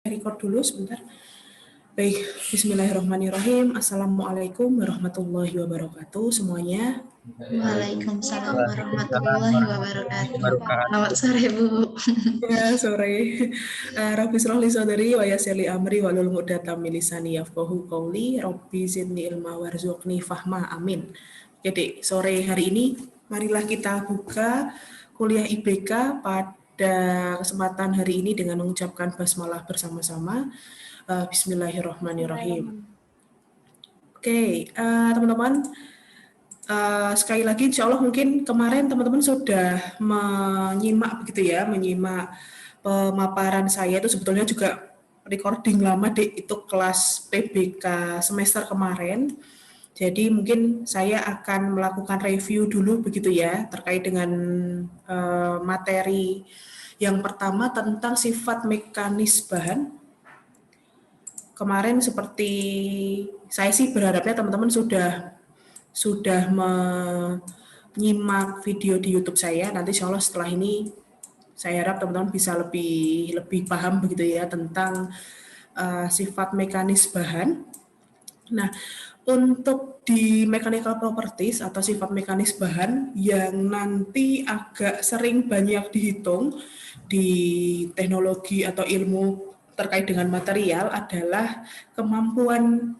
Record dulu sebentar. Baik, bismillahirrahmanirrahim. Assalamualaikum warahmatullahi wabarakatuh semuanya. Waalaikumsalam warahmatullahi wabarakatuh. Selamat sore, Bu. Ya, sore. Rabbi shrah li sadri wa yassir li amri wahlul 'uqdatam min lisani yafqahu qawli. Rabbi zidni ilma warzuqni fahma. Amin. Jadi, sore hari ini marilah kita buka kuliah IBK pada kesempatan hari ini dengan mengucapkan basmalah bersama-sama. Bismillahirrahmanirrahim. Oke, teman-teman, sekali lagi insya Allah mungkin kemarin teman-teman sudah menyimak begitu ya, menyimak pemaparan saya itu sebetulnya juga recording lama itu kelas PBK semester kemarin. Jadi mungkin saya akan melakukan review dulu begitu ya terkait dengan materi yang pertama tentang sifat mekanis bahan. Kemarin seperti saya sih berharapnya teman-teman sudah menyimak video di YouTube saya. Nanti insya Allah setelah ini saya harap teman-teman bisa lebih paham begitu ya tentang sifat mekanis bahan. Nah, untuk di mechanical properties atau sifat mekanis bahan yang nanti agak sering banyak dihitung di teknologi atau ilmu terkait dengan material adalah kemampuan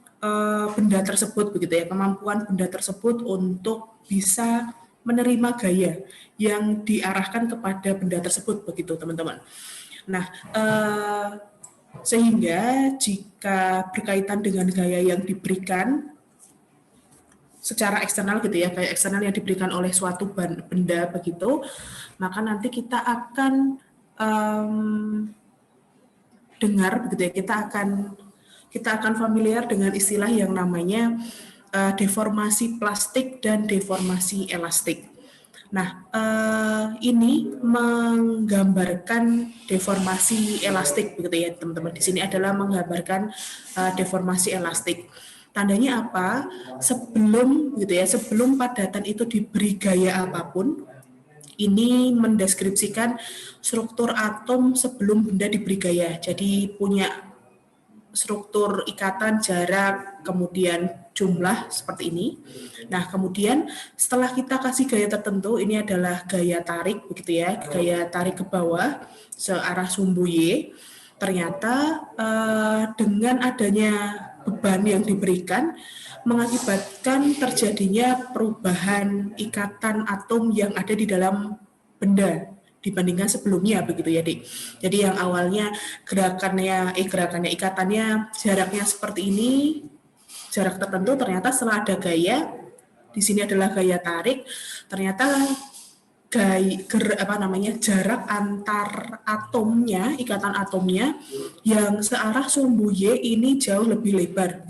benda tersebut begitu ya, kemampuan benda tersebut untuk bisa menerima gaya yang diarahkan kepada benda tersebut begitu teman-teman. Nah, sehingga jika berkaitan dengan gaya yang diberikan secara eksternal gitu ya, gaya eksternal yang diberikan oleh suatu benda begitu, maka nanti kita akan dengar begitu ya, kita akan familiar dengan istilah yang namanya deformasi plastik dan deformasi elastik. Nah, ini menggambarkan deformasi elastik begitu ya, teman-teman. Di sini adalah menggambarkan deformasi elastik. Tandanya apa? Sebelum gitu ya, sebelum padatan itu diberi gaya apapun, ini mendeskripsikan struktur atom sebelum benda diberi gaya. Jadi punya struktur ikatan, jarak, kemudian jumlah seperti ini. Nah, kemudian setelah kita kasih gaya tertentu, ini adalah gaya tarik begitu ya, gaya tarik ke bawah searah sumbu Y. Ternyata dengan adanya beban yang diberikan mengakibatkan terjadinya perubahan ikatan atom yang ada di dalam benda dibandingkan sebelumnya begitu ya, Dik. Jadi yang awalnya ikatannya jaraknya seperti ini, jarak tertentu, ternyata setelah ada gaya, di sini adalah gaya tarik, ternyata jarak antar atomnya, ikatan atomnya yang searah sumbu Y ini jauh lebih lebar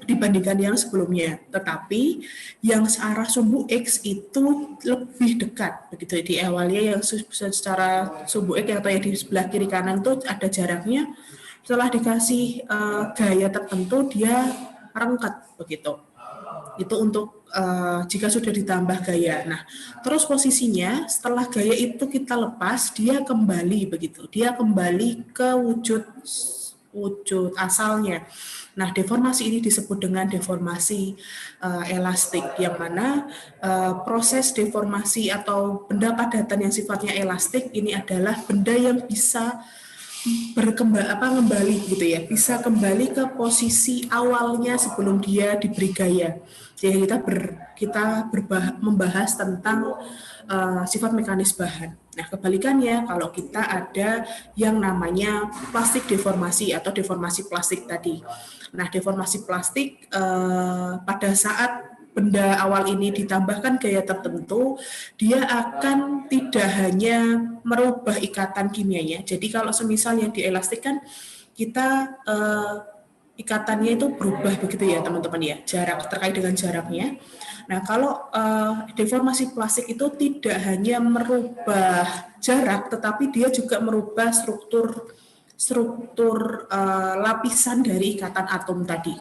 dibandingkan yang sebelumnya. Tetapi yang searah sumbu X itu lebih dekat begitu. Di awalnya yang secara sumbu X atau yang di sebelah kiri kanan itu ada jaraknya. Setelah dikasih gaya tertentu dia rengket begitu. Itu untuk jika sudah ditambah gaya. Nah, terus posisinya setelah gaya itu kita lepas, dia kembali begitu. Dia kembali ke wujud asalnya. Nah, deformasi ini disebut dengan deformasi elastik, yang mana proses deformasi atau benda padatan yang sifatnya elastik ini adalah benda yang bisa kembali gitu ya, bisa kembali ke posisi awalnya sebelum dia diberi gaya. Jadi kita membahas tentang sifat mekanis bahan. Nah, kebalikannya kalau kita ada yang namanya plastik deformasi atau deformasi plastik tadi. Nah, deformasi plastik pada saat benda awal ini ditambahkan gaya tertentu, dia akan tidak hanya merubah ikatan kimianya. Jadi kalau semisal yang dielastik kan kita ikatannya itu berubah begitu ya teman-teman ya, jarak terkait dengan jaraknya. Nah, kalau deformasi plastik itu tidak hanya merubah jarak, tetapi dia juga merubah struktur struktur lapisan dari ikatan atom tadi.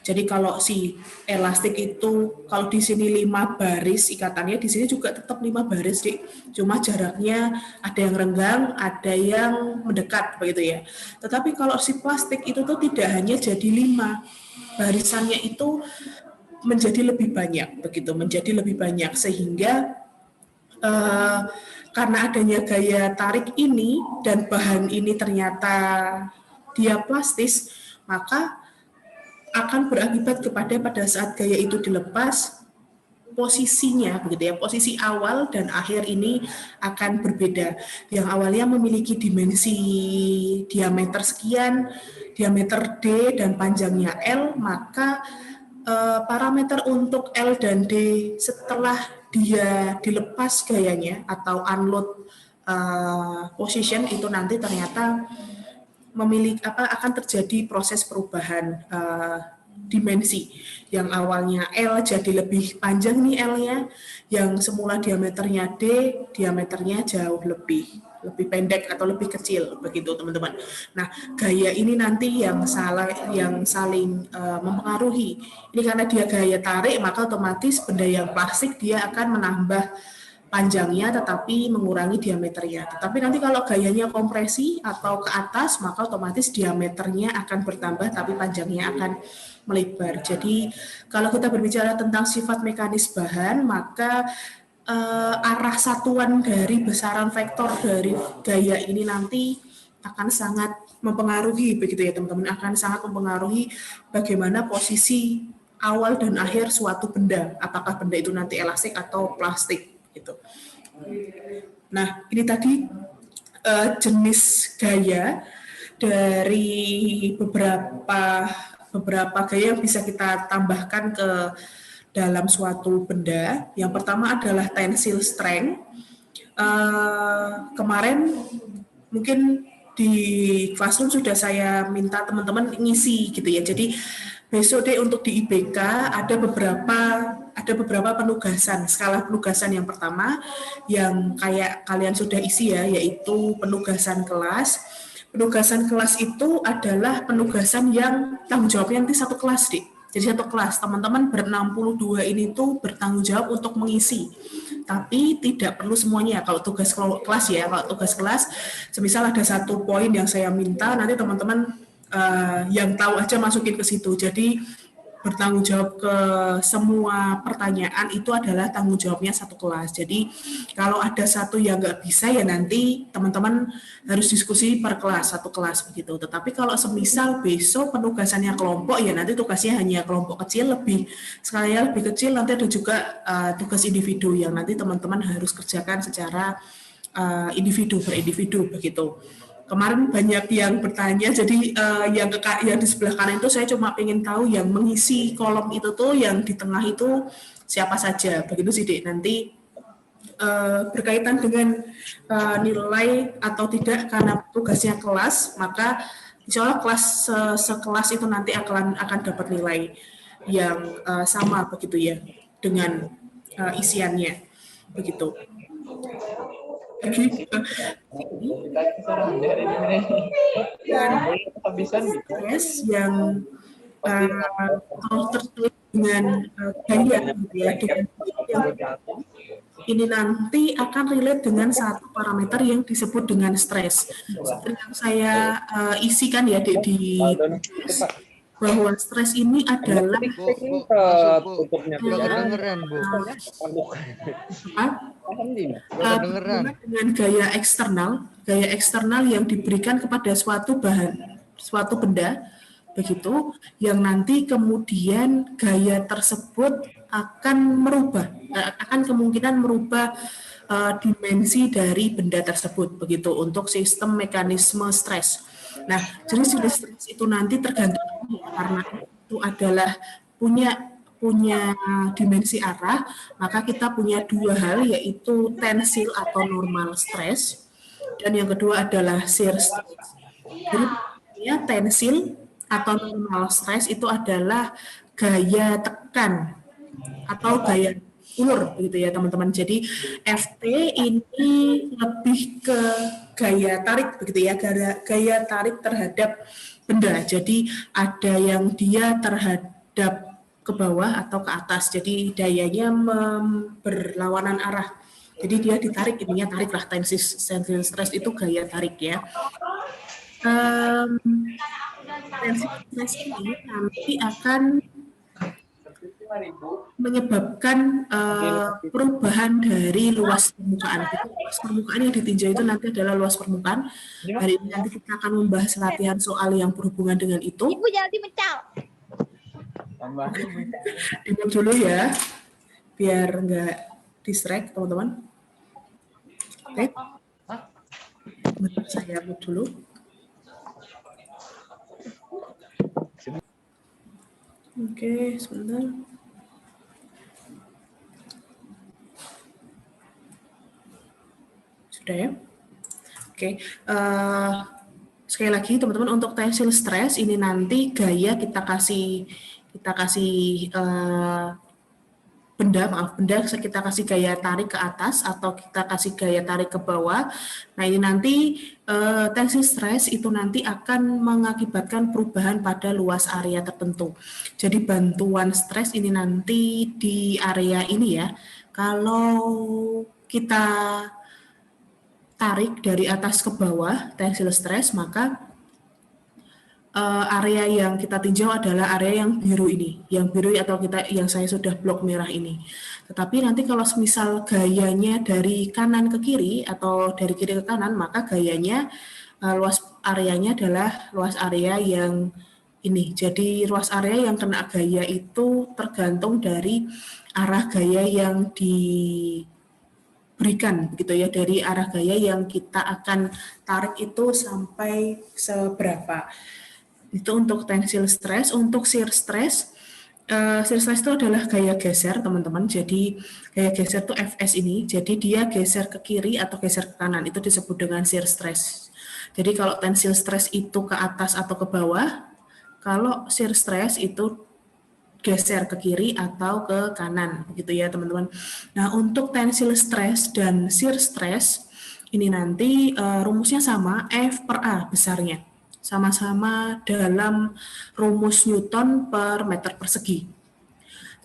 Jadi kalau si elastik itu kalau di sini 5 baris ikatannya, di sini juga tetap 5 baris, Dik. Cuma jaraknya ada yang renggang, ada yang mendekat begitu ya. Tetapi kalau si plastik itu tuh tidak hanya jadi 5, barisannya itu menjadi lebih banyak begitu, menjadi lebih banyak sehingga karena adanya gaya tarik ini dan bahan ini ternyata dia plastis, maka akan berakibat kepada pada saat gaya itu dilepas, posisinya begitu ya, posisi awal dan akhir ini akan berbeda. Yang awalnya memiliki dimensi diameter sekian, diameter D dan panjangnya L, maka parameter untuk L dan D setelah dia dilepas gayanya atau unload position itu nanti ternyata akan terjadi proses perubahan dimensi. Yang awalnya L jadi lebih panjang nih L-nya, yang semula diameternya D, diameternya jauh lebih pendek atau lebih kecil begitu teman-teman. Nah, gaya ini nanti yang saling mempengaruhi. Ini karena dia gaya tarik, maka otomatis benda yang plastik dia akan menambah panjangnya tetapi mengurangi diameternya. Tetapi nanti kalau gayanya kompresi atau ke atas, maka otomatis diameternya akan bertambah tapi panjangnya akan melebar. Jadi kalau kita berbicara tentang sifat mekanis bahan, maka arah satuan dari besaran vektor dari gaya ini nanti akan sangat mempengaruhi begitu ya teman-teman, akan sangat mempengaruhi bagaimana posisi awal dan akhir suatu benda, apakah benda itu nanti elastik atau plastik gitu. Nah, ini tadi jenis gaya dari beberapa gaya yang bisa kita tambahkan ke dalam suatu benda. Yang pertama adalah tensile strength. Kemarin mungkin di classroom sudah saya minta teman-teman ngisi gitu ya. Jadi besok deh untuk di IBK ada beberapa penugasan, skala penugasan yang pertama yang kayak kalian sudah isi ya, yaitu penugasan kelas. Penugasan kelas itu adalah penugasan yang tanggung jawabnya nanti satu kelas, Dik. Jadi satu kelas, teman-teman ber-62 ini tuh bertanggung jawab untuk mengisi. Tapi tidak perlu semuanya. Kalau tugas kelas ya, kalau tugas kelas, semisal ada satu poin yang saya minta, nanti teman-teman yang tahu aja masukin ke situ. Jadi bertanggung jawab ke semua pertanyaan itu adalah tanggung jawabnya satu kelas. Jadi kalau ada satu yang nggak bisa ya nanti teman-teman harus diskusi per kelas, satu kelas begitu. Tetapi kalau semisal besok penugasannya kelompok ya nanti tugasnya hanya kelompok kecil sekalian lebih kecil, nanti ada juga tugas individu yang nanti teman-teman harus kerjakan secara individu per individu begitu. Kemarin banyak yang bertanya, jadi yang di sebelah kanan itu saya cuma pengen tahu yang mengisi kolom itu tuh yang di tengah itu siapa saja, begitu sih Dek. Nanti berkaitan dengan nilai atau tidak karena tugasnya kelas, maka insya Allah kelas sekelas itu nanti akan dapat nilai yang sama begitu ya dengan isiannya begitu. Stres yang terkait dengan gaya ya, ini nanti akan relate dengan satu parameter yang disebut dengan stres. Seperti yang saya isikan ya di bahwa stres ini adalah dengan gaya eksternal yang diberikan kepada suatu bahan, suatu benda, begitu, yang nanti kemudian gaya tersebut akan kemungkinan merubah dimensi dari benda tersebut, begitu, untuk sistem mekanisme stres. Nah, jenis-jenis stres itu nanti tergantung karena itu adalah punya dimensi arah, maka kita punya dua hal, yaitu tensil atau normal stres, dan yang kedua adalah shear stress. Jadi ya, tensil atau normal stres itu adalah gaya tekan atau gaya ulur gitu ya teman-teman. Jadi FT ini lebih ke gaya tarik begitu ya, gaya tarik terhadap benda. Jadi ada yang dia terhadap ke bawah atau ke atas. Jadi dayanya berlawanan arah. Jadi dia ditarik, ininya tarik lah, tensile stress itu gaya tarik ya. Tensile stress ini nanti akan menyebabkan perubahan dari luas permukaan. Luas permukaan yang ditinjau itu nanti adalah luas permukaan. Hari ini nanti kita akan membahas latihan soal yang berhubungan dengan itu. Ibu jadi mencal. Dimut dulu ya, biar nggak distract teman-teman. Oke, bentar saya mute dulu. Oke, sebentar. Sudah ya? Oke. Sekali lagi teman-teman, untuk tensile stress ini nanti gaya kita kasih benda kita kasih gaya tarik ke atas atau kita kasih gaya tarik ke bawah. Nah ini nanti tensile stress itu nanti akan mengakibatkan perubahan pada luas area tertentu. Jadi bantuan stres ini nanti di area ini ya. Kalau kita tarik dari atas ke bawah tensile stress, maka area yang kita tinjau adalah area yang biru ini, yang biru atau yang saya sudah blok merah ini. Tetapi nanti kalau misal gayanya dari kanan ke kiri atau dari kiri ke kanan, maka gayanya luas areanya adalah luas area yang ini. Jadi luas area yang kena gaya itu tergantung dari arah gaya yang diberikan, begitu ya, dari arah gaya yang kita akan tarik itu sampai seberapa. Itu untuk tensile stress. Untuk shear stress itu adalah gaya geser teman-teman. Jadi gaya geser itu Fs ini, jadi dia geser ke kiri atau geser ke kanan, itu disebut dengan shear stress. Jadi kalau tensile stress itu ke atas atau ke bawah, kalau shear stress itu geser ke kiri atau ke kanan, begitu ya teman-teman. Nah untuk tensile stress dan shear stress ini nanti rumusnya sama, F per A besarnya. Sama-sama dalam rumus Newton per meter persegi.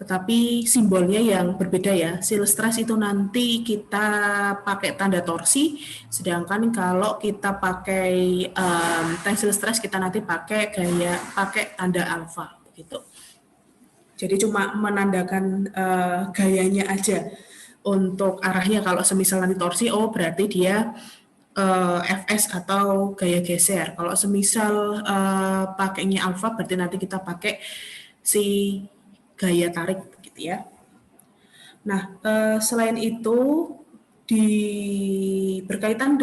Tetapi simbolnya yang berbeda ya. Shear stress itu nanti kita pakai tanda torsi, sedangkan kalau kita pakai tensile stress kita nanti pakai tanda alfa begitu. Jadi cuma menandakan gayanya aja. Untuk arahnya kalau semisal nanti torsi, oh berarti dia Fs atau gaya geser. Kalau semisal pakainya alfa, berarti nanti kita pakai si gaya tarik, gitu ya. Nah, selain itu berkaitan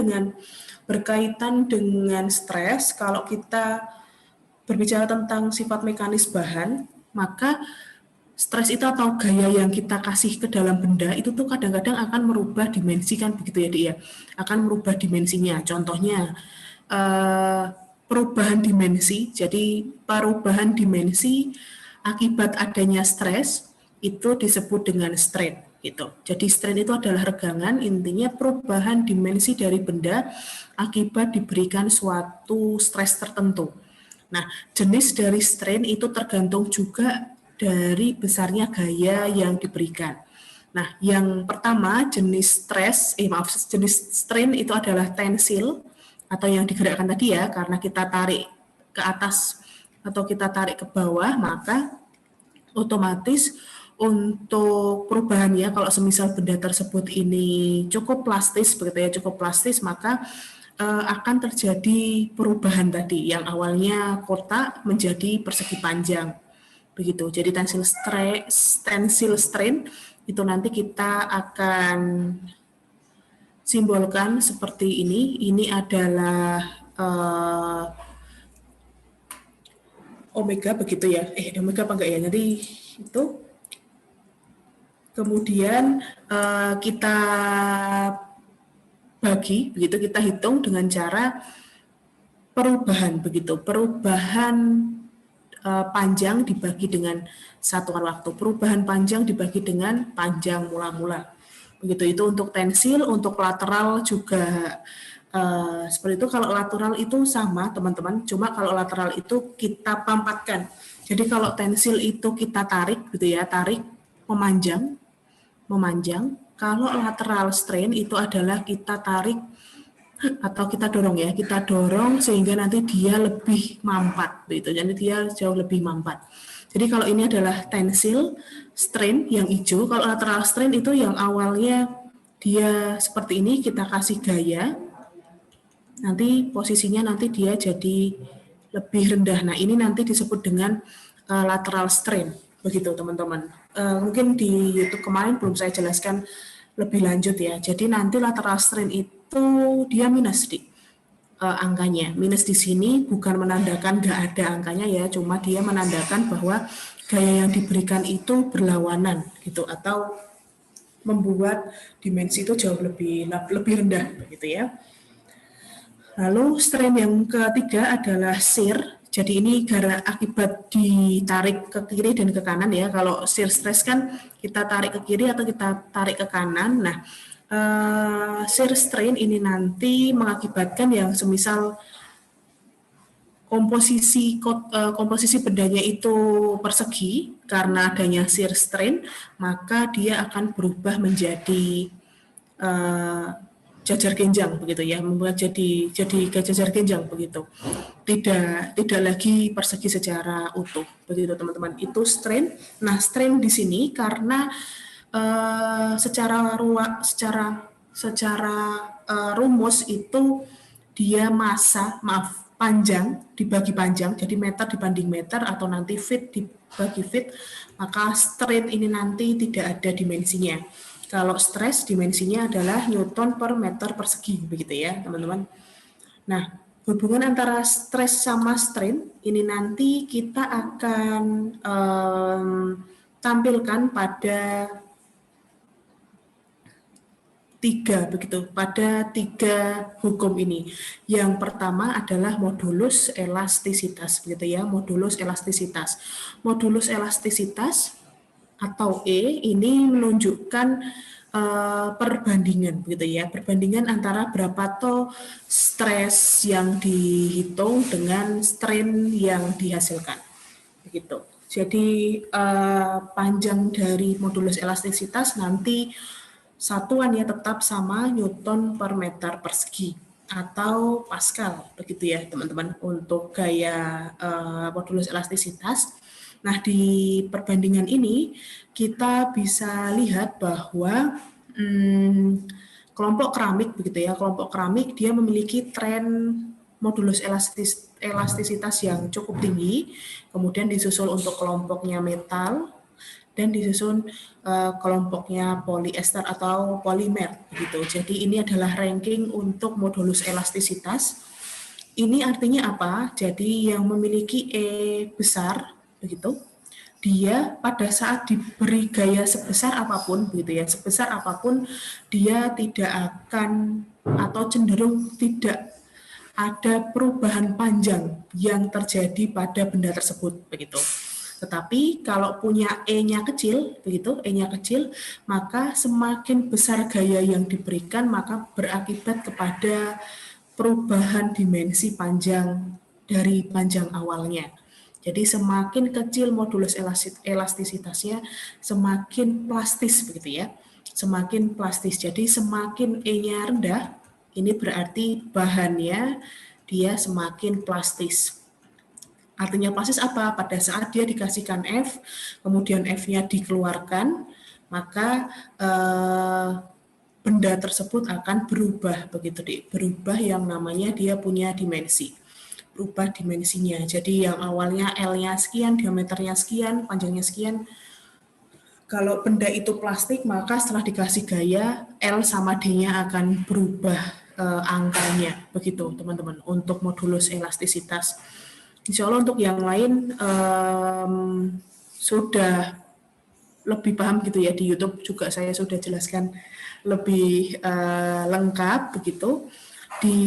dengan stres, kalau kita berbicara tentang sifat mekanis bahan, maka stres itu atau gaya yang kita kasih ke dalam benda itu tuh kadang-kadang akan merubah dimensi kan, begitu ya dia akan merubah dimensinya. Contohnya perubahan dimensi. Jadi perubahan dimensi akibat adanya stres itu disebut dengan strain gitu. Jadi strain itu adalah regangan, intinya perubahan dimensi dari benda akibat diberikan suatu stres tertentu. Nah, jenis dari strain itu tergantung juga dari besarnya gaya yang diberikan. Nah, yang pertama jenis strain itu adalah tensil atau yang digerakkan tadi ya, karena kita tarik ke atas atau kita tarik ke bawah, maka otomatis untuk perubahannya kalau semisal benda tersebut ini cukup plastis begitu ya, cukup plastis, maka akan terjadi perubahan tadi yang awalnya kotak menjadi persegi panjang. Begitu. Jadi tensile strain itu nanti kita akan simbolkan seperti ini. Ini adalah omega begitu ya. Omega apa enggak ya? Jadi itu. Kemudian kita bagi begitu, kita hitung dengan cara perubahan begitu. Perubahan panjang dibagi dengan satuan waktu. Perubahan panjang dibagi dengan panjang mula-mula. Begitu itu untuk tensil, untuk lateral juga seperti itu. Kalau lateral itu sama teman-teman, cuma kalau lateral itu kita pampatkan. Jadi kalau tensil itu kita tarik gitu ya, tarik memanjang. Kalau lateral strain itu adalah kita tarik atau kita dorong ya, kita dorong sehingga nanti dia lebih mampat gitu. Jadi dia jauh lebih mampat. Jadi kalau ini adalah tensil strain yang hijau, kalau lateral strain itu yang awalnya dia seperti ini, kita kasih gaya, nanti posisinya nanti dia jadi lebih rendah. Nah ini nanti disebut dengan lateral strain, begitu teman-teman. Mungkin di YouTube kemarin belum saya jelaskan lebih lanjut ya. Jadi nanti lateral strain itu dia minus di angkanya. Minus di sini bukan menandakan nggak ada angkanya ya, cuma dia menandakan bahwa gaya yang diberikan itu berlawanan gitu, atau membuat dimensi itu jauh lebih rendah begitu ya. Lalu strain yang ketiga adalah shear. Jadi ini gara akibat ditarik ke kiri dan ke kanan ya. Kalau shear stress kan kita tarik ke kiri atau kita tarik ke kanan. Nah, shear strain ini nanti mengakibatkan yang semisal komposisi bendanya itu persegi karena adanya shear strain, maka dia akan berubah menjadi jajar genjang begitu ya, membuat jadi jajar genjang begitu, tidak lagi persegi secara utuh begitu teman-teman. Itu strain. Nah strain di sini karena secara rumus itu dia panjang dibagi panjang, jadi meter dibanding meter atau nanti feet dibagi feet, maka strain ini nanti tidak ada dimensinya. Kalau stress dimensinya adalah Newton per meter persegi begitu ya teman-teman. Nah hubungan antara stress sama strain ini nanti kita akan tampilkan pada tiga hukum ini. Yang pertama adalah modulus elastisitas begitu ya, modulus elastisitas. Modulus elastisitas atau E ini menunjukkan perbandingan begitu ya, perbandingan antara berapa toh stres yang dihitung dengan strain yang dihasilkan begitu. Jadi panjang dari modulus elastisitas nanti satuannya tetap sama Newton per meter persegi atau Pascal begitu ya teman-teman untuk gaya modulus elastisitas. Nah di perbandingan ini kita bisa lihat bahwa kelompok keramik begitu ya, kelompok keramik dia memiliki tren modulus elastisitas yang cukup tinggi, kemudian disusul untuk kelompoknya metal, dan disusun kelompoknya polyester atau polimer begitu. Jadi ini adalah ranking untuk modulus elastisitas. Ini artinya apa? Jadi yang memiliki E besar begitu, dia pada saat diberi gaya sebesar apapun begitu ya, sebesar apapun dia tidak akan atau cenderung tidak ada perubahan panjang yang terjadi pada benda tersebut begitu. Tetapi kalau punya E-nya kecil, begitu, E-nya kecil, maka semakin besar gaya yang diberikan, maka berakibat kepada perubahan dimensi panjang dari panjang awalnya. Jadi semakin kecil modulus elastisitasnya, semakin plastis, begitu ya, semakin plastis. Jadi semakin E-nya rendah, ini berarti bahannya dia semakin plastis. Artinya plastis apa? Pada saat dia dikasihkan F, kemudian F-nya dikeluarkan, maka benda tersebut akan berubah begitu, berubah yang namanya dia punya dimensi, berubah dimensinya. Jadi yang awalnya L-nya sekian, diameternya sekian, panjangnya sekian. Kalau benda itu plastik, maka setelah dikasih gaya, L sama D-nya akan berubah angkanya, begitu teman-teman, untuk modulus elastisitas. Insya Allah untuk yang lain sudah lebih paham gitu ya, di YouTube juga saya sudah jelaskan lebih lengkap begitu. Di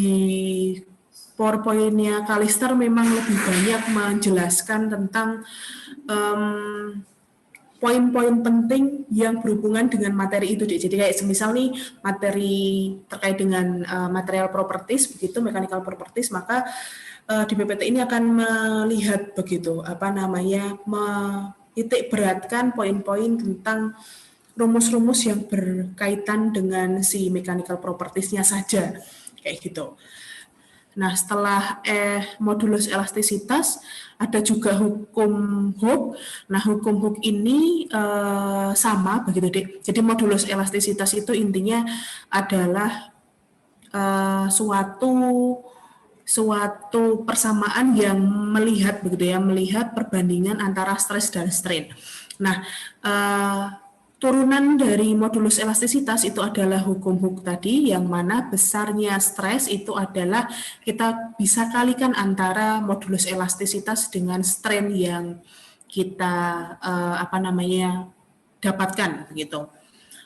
PowerPoint-nya Kalister memang lebih banyak menjelaskan tentang poin-poin penting yang berhubungan dengan materi itu. Jadi kayak semisal nih materi terkait dengan material properties, begitu mechanical properties, maka di PPT ini akan melihat begitu, menitik beratkan poin-poin tentang rumus-rumus yang berkaitan dengan si mechanical properties-nya saja, kayak gitu. Nah, setelah modulus elastisitas, ada juga hukum Hooke. Nah, hukum Hooke ini sama begitu, Dek. Jadi modulus elastisitas itu intinya adalah suatu persamaan yang melihat begitu ya, melihat perbandingan antara stres dan strain. Nah, turunan dari modulus elastisitas itu adalah hukum Hooke tadi, yang mana besarnya stres itu adalah kita bisa kalikan antara modulus elastisitas dengan strain yang kita dapatkan begitu.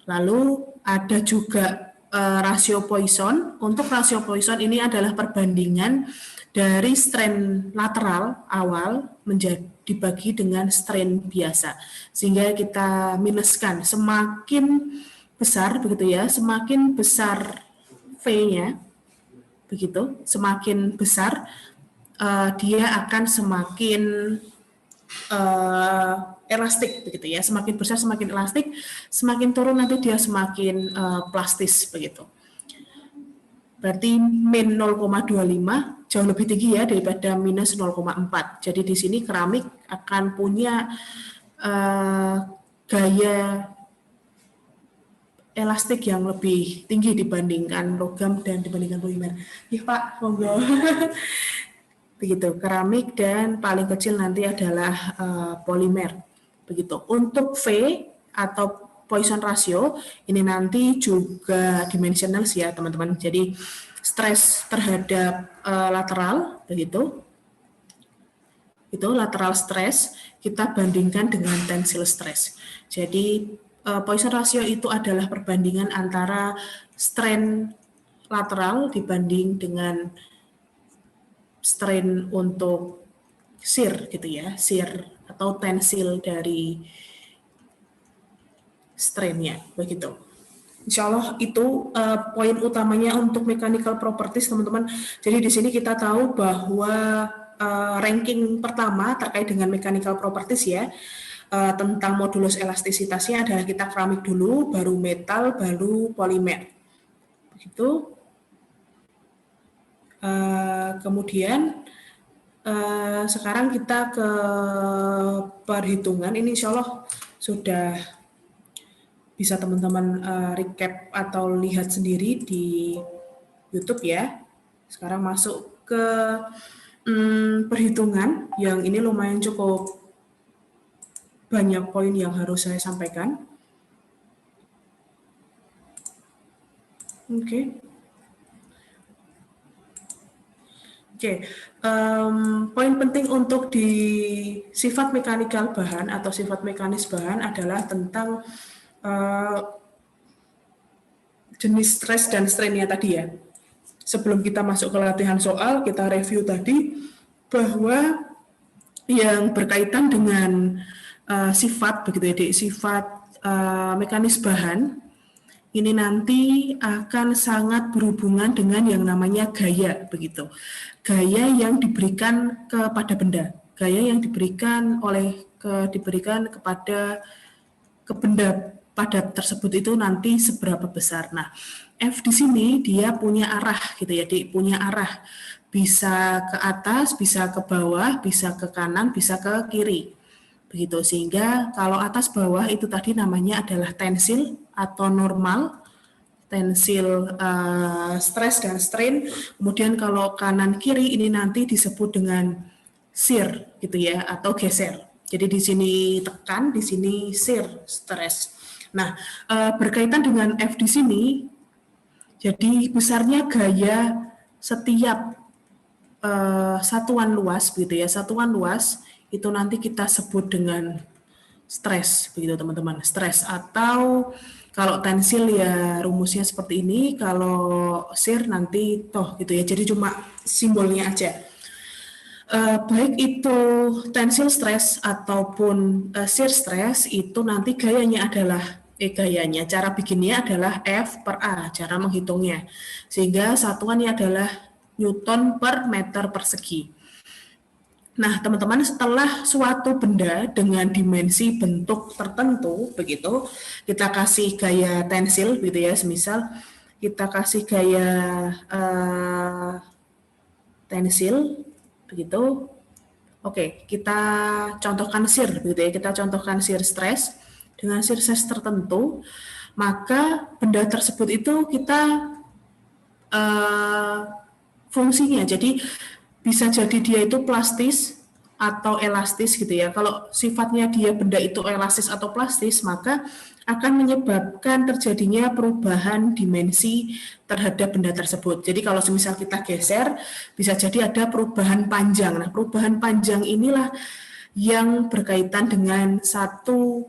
Lalu ada juga rasio Poisson. Untuk rasio Poisson ini adalah perbandingan dari strain lateral awal menjadi dibagi dengan strain biasa, sehingga kita minuskan semakin besar begitu ya, semakin besar V-nya begitu, semakin besar dia akan semakin elastik begitu ya, semakin besar semakin elastik, semakin turun nanti dia semakin plastis begitu. Berarti min 0,25 jauh lebih tinggi ya daripada minus 0,4. Jadi di sini keramik akan punya gaya elastik yang lebih tinggi dibandingkan logam dan dibandingkan polimer. Ya Pak, monggo. Begitu, keramik dan paling kecil nanti adalah polimer. Begitu. Untuk V atau Poisson ratio ini nanti juga dimensional sih ya teman-teman. Jadi stres terhadap lateral begitu. Itu lateral stres kita bandingkan dengan tensile stres. Jadi Poisson ratio itu adalah perbandingan antara strain lateral dibanding dengan strain untuk shear gitu ya, shear atau tensil dari strain-nya begitu. Insya Allah itu poin utamanya untuk mechanical properties teman-teman. Jadi di sini kita tahu bahwa ranking pertama terkait dengan mechanical properties ya, tentang modulus elastisitasnya adalah kita keramik dulu, baru metal, baru polimer. Begitu. Kemudian sekarang kita ke perhitungan. Ini insya Allah sudah bisa teman-teman recap atau lihat sendiri di YouTube ya. Sekarang masuk ke perhitungan yang ini lumayan cukup banyak poin yang harus saya sampaikan. Oke. Poin penting untuk di sifat mekanikal bahan atau sifat mekanis bahan adalah tentang jenis stres dan strain-nya tadi ya. Sebelum kita masuk ke latihan soal, kita review tadi bahwa yang berkaitan dengan sifat begitu ya, sifat mekanis bahan ini nanti akan sangat berhubungan dengan yang namanya gaya begitu. Gaya yang diberikan kepada benda, gaya yang diberikan kepada benda padat tersebut itu nanti seberapa besar. Nah, F di sini dia punya arah gitu ya, punya arah bisa ke atas, bisa ke bawah, bisa ke kanan, bisa ke kiri. Begitu, sehingga kalau atas bawah itu tadi namanya adalah tensil atau normal, tensil stres dan strain. Kemudian kalau kanan kiri ini nanti disebut dengan shear gitu ya, atau geser. Jadi di sini tekan, di sini shear, stres. Nah, berkaitan dengan F di sini, jadi besarnya gaya setiap satuan luas begitu ya, satuan luas itu nanti kita sebut dengan stres begitu teman-teman, stres atau Kalau tensil ya rumusnya seperti ini, kalau shear nanti toh gitu ya. Jadi cuma simbolnya aja. Baik itu tensil stress ataupun shear stress itu nanti gayanya adalah cara bikinnya adalah F per A, cara menghitungnya. Sehingga satuannya adalah Newton per meter persegi. Nah, teman-teman, setelah suatu benda dengan dimensi bentuk tertentu, begitu, kita kasih gaya tensil, gitu ya, semisal kita kasih gaya tensil, begitu. Oke, kita contohkan shear, begitu ya, kita contohkan shear stress dengan shear stress tertentu, maka benda tersebut itu kita fungsinya, jadi bisa jadi dia itu plastis atau elastis gitu ya. Kalau sifatnya dia benda itu elastis atau plastis, maka akan menyebabkan terjadinya perubahan dimensi terhadap benda tersebut. Jadi kalau semisal kita geser, bisa jadi ada perubahan panjang. Nah, perubahan panjang inilah yang berkaitan dengan satu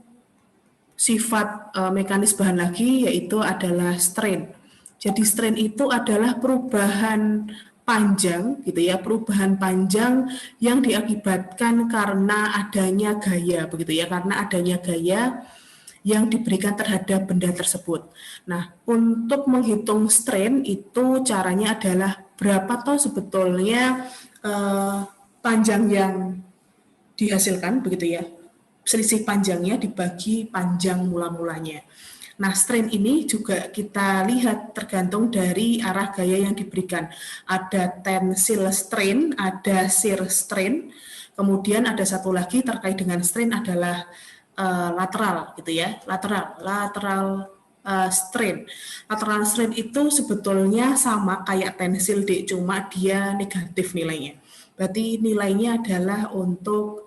sifat mekanis bahan lagi, yaitu adalah strain. Jadi strain itu adalah perubahan panjang gitu ya, perubahan panjang yang diakibatkan karena adanya gaya begitu ya, karena adanya gaya yang diberikan terhadap benda tersebut. Nah, untuk menghitung strain itu caranya adalah berapa toh sebetulnya panjang yang dihasilkan begitu ya, selisih panjangnya dibagi panjang mula-mulanya. Nah, strain ini juga kita lihat tergantung dari arah gaya yang diberikan. Ada tensile strain, ada shear strain, kemudian ada satu lagi terkait dengan strain adalah lateral gitu ya, lateral strain. Lateral strain itu sebetulnya sama kayak tensil D, cuma dia negatif nilainya. Berarti nilainya adalah untuk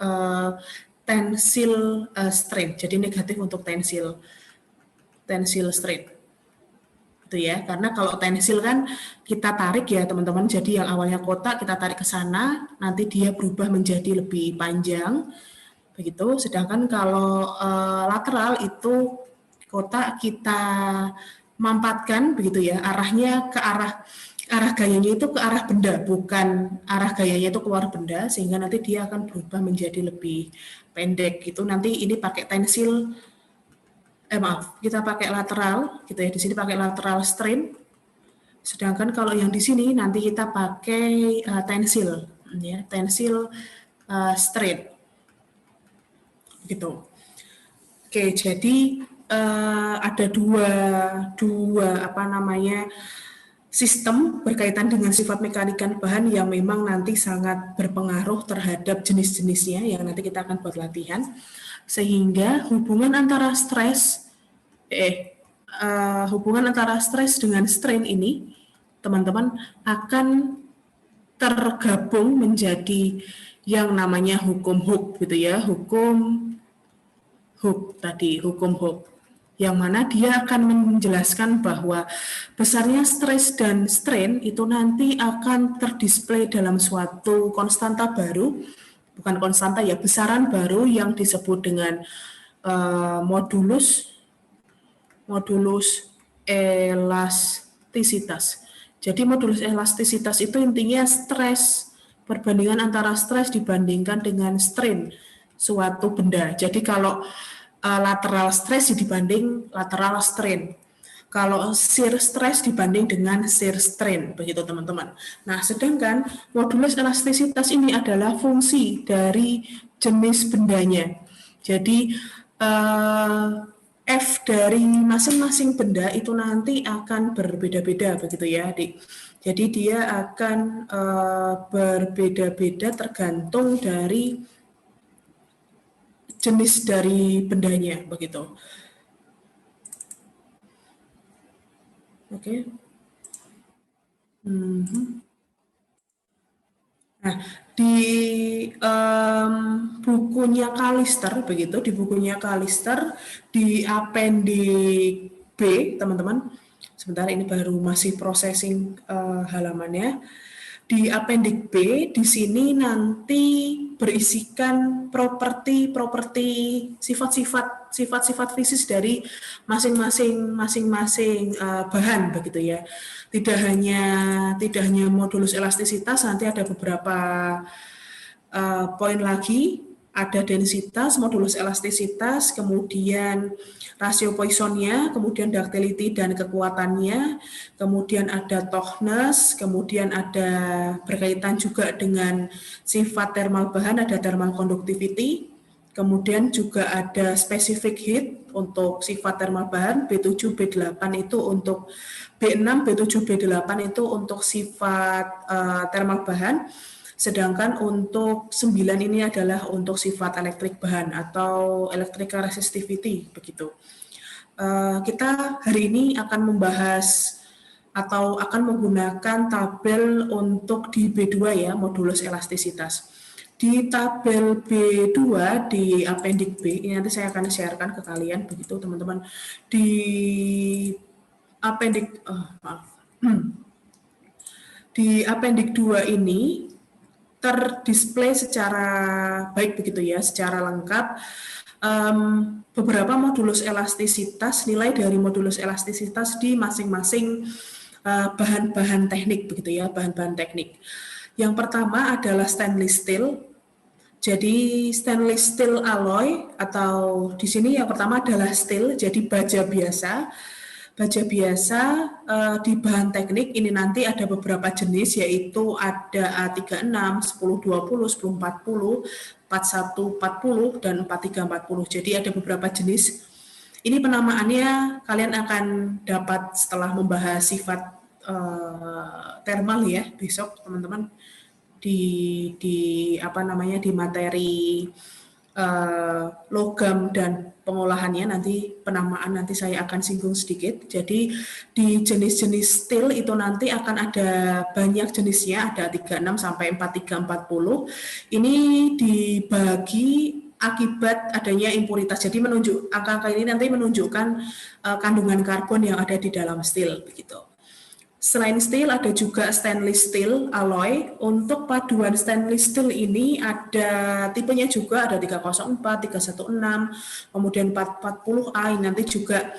tensil strain, jadi negatif untuk tensil strain. Itu ya, karena kalau tensil kan kita tarik ya teman-teman, jadi yang awalnya kotak kita tarik ke sana, nanti dia berubah menjadi lebih panjang, begitu. Sedangkan kalau lateral itu kotak kita mampatkan begitu ya, arahnya ke arah gayanya itu ke arah benda, bukan arah gayanya itu keluar benda, sehingga nanti dia akan berubah menjadi lebih pendek gitu. Nanti ini pakai tensil, kita pakai lateral gitu ya. Di sini pakai lateral strain. Sedangkan kalau yang di sini nanti kita pakai tensil ya, tensil strain. Gitu. Oke, jadi ada dua sistem berkaitan dengan sifat mekanikan bahan yang memang nanti sangat berpengaruh terhadap jenis-jenisnya yang nanti kita akan buat latihan, sehingga hubungan antara stres dengan strain ini teman-teman akan tergabung menjadi yang namanya hukum Hooke gitu ya, hukum Hooke, yang mana dia akan menjelaskan bahwa besarnya stres dan strain itu nanti akan terdisplay dalam suatu konstanta baru, bukan konstanta ya, besaran baru yang disebut dengan modulus elastisitas. Jadi modulus elastisitas itu intinya stres, perbandingan antara stres dibandingkan dengan strain suatu benda. Jadi kalau lateral stress dibanding lateral strain. Kalau shear stress dibanding dengan shear strain, begitu teman-teman. Nah, sedangkan modulus elastisitas ini adalah fungsi dari jenis bendanya. Jadi F dari masing-masing benda itu nanti akan berbeda-beda, begitu ya, Adik. Jadi dia akan berbeda-beda tergantung dari jenis dari bendanya, begitu. Oke. Nah, di bukunya Kalister, begitu, di bukunya Kalister, di appendix B, teman-teman, sebentar ini baru masih processing halamannya. Di appendix B, di sini nanti berisikan properti sifat-sifat fisik dari masing-masing bahan begitu ya. Tidak hanya modulus elastisitas, nanti ada beberapa poin lagi, ada densitas, modulus elastisitas, kemudian rasio Poissonnya, kemudian ductility dan kekuatannya, kemudian ada toughness, kemudian ada berkaitan juga dengan sifat thermal bahan, ada thermal conductivity, kemudian juga ada specific heat untuk sifat thermal bahan, B7, B8 itu untuk B6, B7, B8 itu untuk sifat thermal bahan. Sedangkan untuk 9 ini adalah untuk sifat elektrik bahan atau electrical resistivity begitu. Kita hari ini akan membahas atau akan menggunakan tabel untuk di B2 ya, modulus elastisitas. Di tabel B2 di appendix B, ini nanti saya akan sharekan ke kalian begitu teman-teman. Di appendix di appendix 2 ini terdisplay secara baik begitu ya, secara lengkap beberapa modulus elastisitas, nilai dari modulus elastisitas di masing-masing bahan-bahan teknik begitu ya, bahan-bahan teknik. Yang pertama adalah stainless steel. Jadi stainless steel alloy atau di sini yang pertama adalah steel, jadi baja biasa. Baja biasa di bahan teknik ini nanti ada beberapa jenis, yaitu ada A36, 1020, 1040, 4140, dan 4340. Jadi ada beberapa jenis. Ini penamaannya kalian akan dapat setelah membahas sifat thermal ya besok teman-teman di materi logam dan pengolahannya, nanti penamaan nanti saya akan singgung sedikit. Jadi di jenis-jenis steel itu nanti akan ada banyak jenisnya, ada 36 sampai 4340. Ini dibagi akibat adanya impuritas. Jadi angka-angka ini nanti menunjukkan kandungan karbon yang ada di dalam steel begitu. Selain steel ada juga stainless steel alloy. Untuk paduan stainless steel ini ada tipenya juga, ada 304, 316, kemudian 440A, nanti juga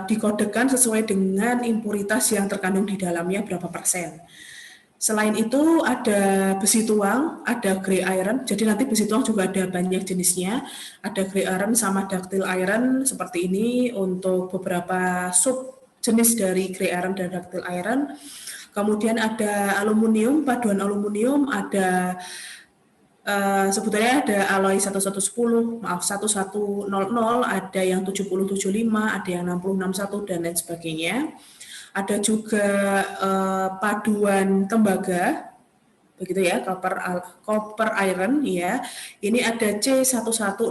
dikodekan sesuai dengan impuritas yang terkandung di dalamnya berapa persen. Selain itu ada besi tuang, ada grey iron. Jadi nanti besi tuang juga ada banyak jenisnya. Ada grey iron sama ductile iron seperti ini untuk beberapa sub jenis dari grey iron dan ductile iron. Kemudian ada aluminium, paduan aluminium, ada sebetulnya ada alloy 1110, 1100, ada yang 7075, ada yang 6061 dan lain sebagainya. Ada juga paduan tembaga, begitu ya, copper iron ya. Ini ada C11000,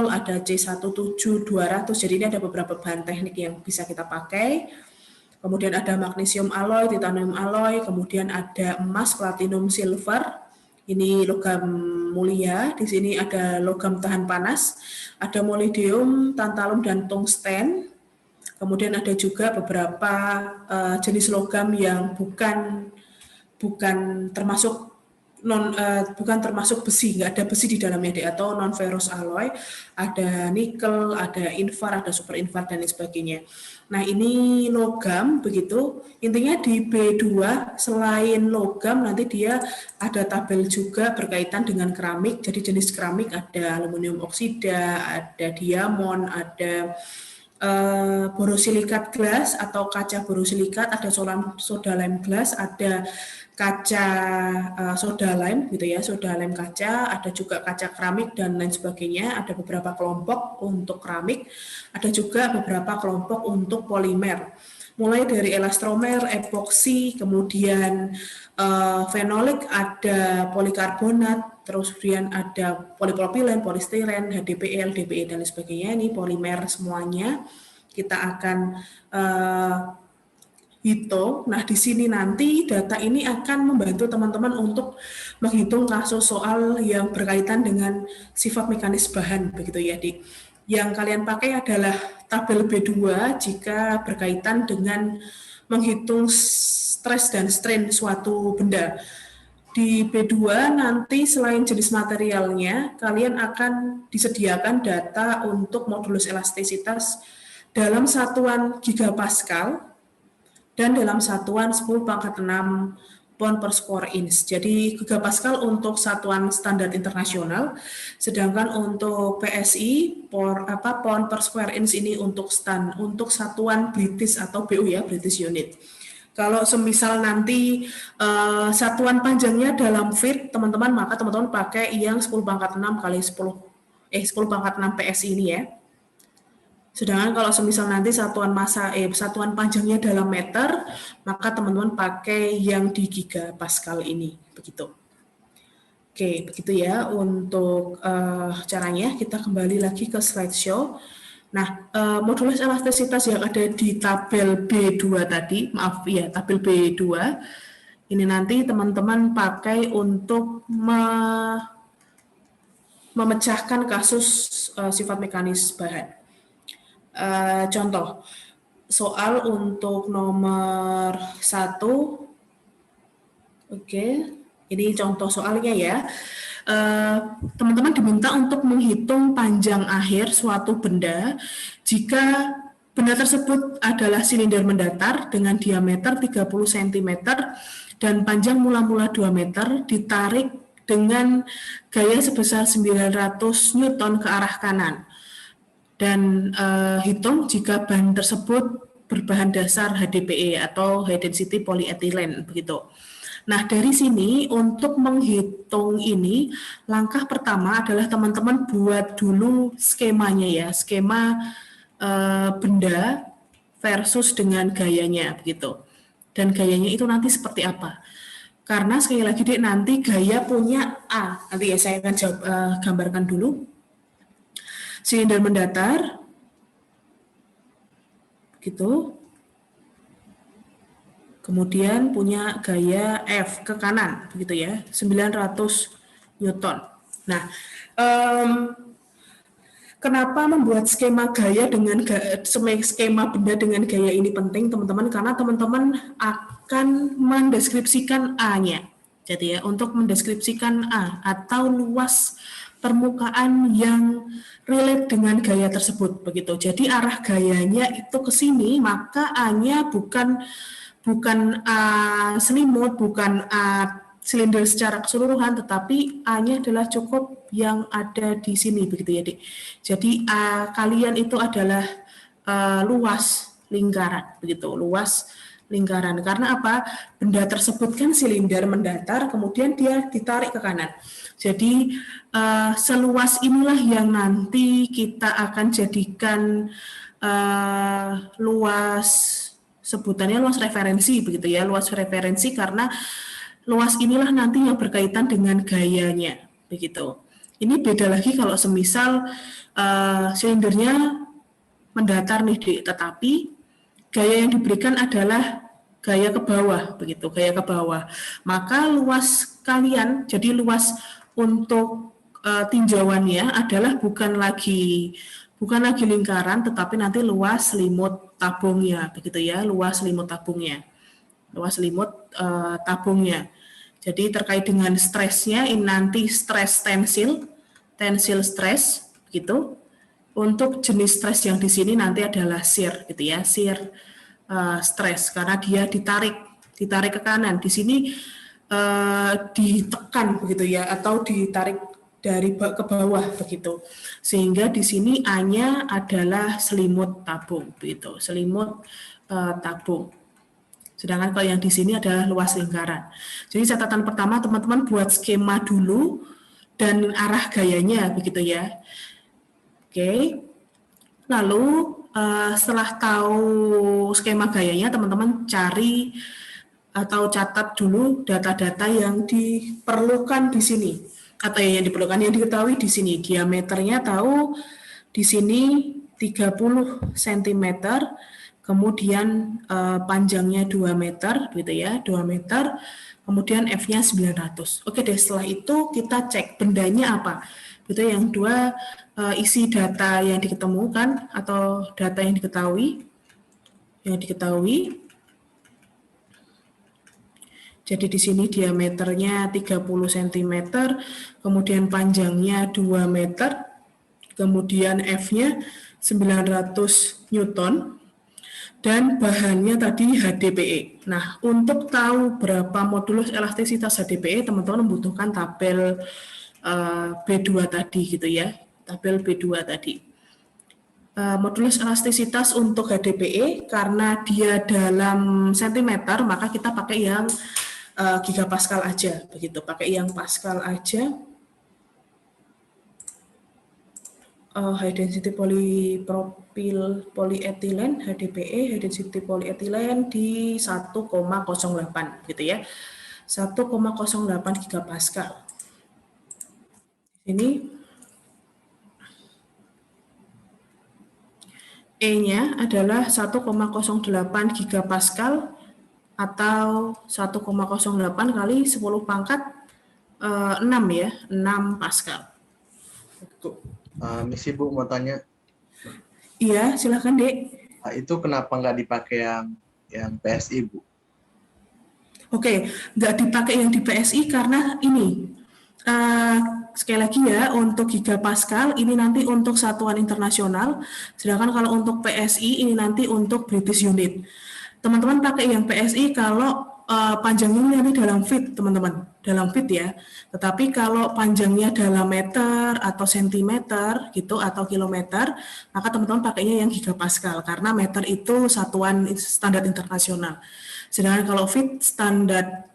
ada C17200. Jadi ini ada beberapa bahan teknik yang bisa kita pakai. Kemudian ada magnesium alloy, titanium alloy, kemudian ada emas, platinum, silver. Ini logam mulia. Di sini ada logam tahan panas, ada molybdenum, tantalum dan tungsten. Kemudian ada juga beberapa jenis logam yang bukan termasuk besi, nggak ada besi di dalamnya atau non ferrous alloy, ada nikel, ada infar, ada super infar dan lain sebagainya. Nah ini logam begitu. Intinya di B2 selain logam nanti dia ada tabel juga berkaitan dengan keramik. Jadi jenis keramik ada aluminium oksida, ada diamond, ada borosilikat glass atau kaca borosilikat, ada soda lime glass, ada kaca soda lime gitu ya, soda lime kaca, ada juga kaca keramik dan lain sebagainya. Ada beberapa kelompok untuk keramik, ada juga beberapa kelompok untuk polimer. Mulai dari elastromer, epoksi, kemudian fenolik, ada polikarbonat, terus kemudian ada polipropilen, polistiren, HDPL, DPE dan lain sebagainya. Ini polimer semuanya kita akan hitung. Nah, di sini nanti data ini akan membantu teman-teman untuk menghitung kasus soal yang berkaitan dengan sifat mekanis bahan begitu ya, Dik. Yang kalian pakai adalah tabel B2 jika berkaitan dengan menghitung stres dan strain suatu benda. di B2 nanti selain jenis materialnya, kalian akan disediakan data untuk modulus elastisitas dalam satuan gigapascal dan dalam satuan 10⁻⁶ pound per square inch. Jadi gigapascal untuk satuan standar internasional, sedangkan untuk PSI pound per square inch ini untuk satuan British atau BU ya, British unit. Kalau semisal nanti satuan panjangnya dalam feet, teman-teman, maka teman-teman pakai yang 10⁻⁶ kali 10⁻⁶ PSI ini ya. Sedangkan kalau semisal nanti satuan panjangnya dalam meter, maka teman-teman pakai yang di gigapascal ini, begitu. Oke, begitu ya untuk caranya. Kita kembali lagi ke slideshow. Nah, modulus elastisitas yang ada di tabel B2 tadi, maaf ya, tabel B2, ini nanti teman-teman pakai untuk memecahkan kasus sifat mekanis bahan. Contoh, soal untuk nomor 1, oke, ini contoh soalnya ya. Teman-teman diminta untuk menghitung panjang akhir suatu benda jika benda tersebut adalah silinder mendatar dengan diameter 30 cm dan panjang mula-mula 2 meter ditarik dengan gaya sebesar 900 Newton ke arah kanan. Dan hitung jika bahan tersebut berbahan dasar HDPE atau high density polyethylene, begitu. Nah, dari sini untuk menghitung ini, langkah pertama adalah teman-teman buat dulu skemanya ya, skema benda versus dengan gayanya, begitu. Dan gayanya itu nanti seperti apa? Karena sekali lagi Dek, nanti gaya punya A. Nanti ya saya akan gambarkan dulu. Silinder mendatar, gitu. Kemudian punya gaya F ke kanan, begitu ya, 900 Newton. Nah, kenapa membuat skema gaya dengan skema benda dengan gaya ini penting, teman-teman? Karena teman-teman akan mendeskripsikan A-nya. Jadi ya, untuk mendeskripsikan A atau luas permukaan yang relate dengan gaya tersebut, begitu. Jadi arah gayanya itu ke sini, maka A-nya bukan A selimut, bukan A silinder secara keseluruhan, tetapi A-nya adalah cukup yang ada di sini, begitu ya, Dik. Jadi A kalian itu adalah luas lingkaran, begitu, luas lingkaran. Karena apa? Benda tersebut kan silinder mendatar, kemudian dia ditarik ke kanan. Jadi seluas inilah yang nanti kita akan jadikan luas, sebutannya luas referensi, begitu ya, luas referensi, karena luas inilah nanti yang berkaitan dengan gayanya, begitu. Ini beda lagi kalau semisal silindernya mendatar nih, Dik, tetapi gaya yang diberikan adalah gaya ke bawah, begitu, gaya ke bawah. Maka luas kalian, jadi luas untuk tinjauannya adalah bukan lagi lingkaran, tetapi nanti luas selimut tabungnya, begitu ya, luas selimut tabungnya, Jadi terkait dengan stresnya, ini nanti stres tensil stres, gitu. Untuk jenis stres yang di sini nanti adalah shear, gitu ya, shear stres, karena dia ditarik ke kanan. Di sini ditekan, begitu ya, atau ditarik dari ke bawah, begitu. Sehingga di sini A-nya adalah selimut tabung, begitu, selimut tabung. Sedangkan kalau yang di sini adalah luas lingkaran. Jadi catatan pertama, teman-teman buat skema dulu dan arah gayanya, begitu ya. Oke. Lalu setelah tahu skema gayanya, teman-teman cari atau catat dulu data-data yang diperlukan di sini, atau yang diperlukan, yang diketahui di sini. Diameternya tahu di sini 30 cm, kemudian panjangnya 2 meter, gitu ya, 2 meter, kemudian F-nya 900. Oke deh, setelah itu kita cek bendanya apa. Itu yang dua, isi data yang diketemukan atau data yang diketahui. Jadi di sini diameternya 30 cm, kemudian panjangnya 2 meter, kemudian F-nya 900 Newton, dan bahannya tadi HDPE. Nah, untuk tahu berapa modulus elastisitas HDPE, teman-teman membutuhkan tabel B2 tadi gitu ya, tabel B2 tadi. Modulus elastisitas untuk HDPE, karena dia dalam sentimeter, maka kita pakai yang gigapascal aja, begitu. Pakai yang pascal aja. High density polypropyl polyethylene HDPE, high density polyethylene di 1,08 gitu ya. 1,08 gigapascal. Ini E-nya adalah 1,08 gigapascal atau 1,08 kali 10 pangkat 6 ya, 6 pascal. Gitu. Misi Bu mau tanya. Iya, silakan Dek. Itu kenapa nggak dipakai yang PSI Bu? Oke, nggak dipakai yang di PSI karena ini. Sekali lagi ya, untuk gigapascal ini nanti untuk satuan internasional, sedangkan kalau untuk PSI ini nanti untuk British unit. Teman-teman pakai yang PSI kalau panjangnya nanti dalam feet, teman-teman, dalam feet ya. Tetapi kalau panjangnya dalam meter atau sentimeter gitu atau kilometer, maka teman-teman pakainya yang gigapascal karena meter itu satuan standar internasional. Sedangkan kalau feet standar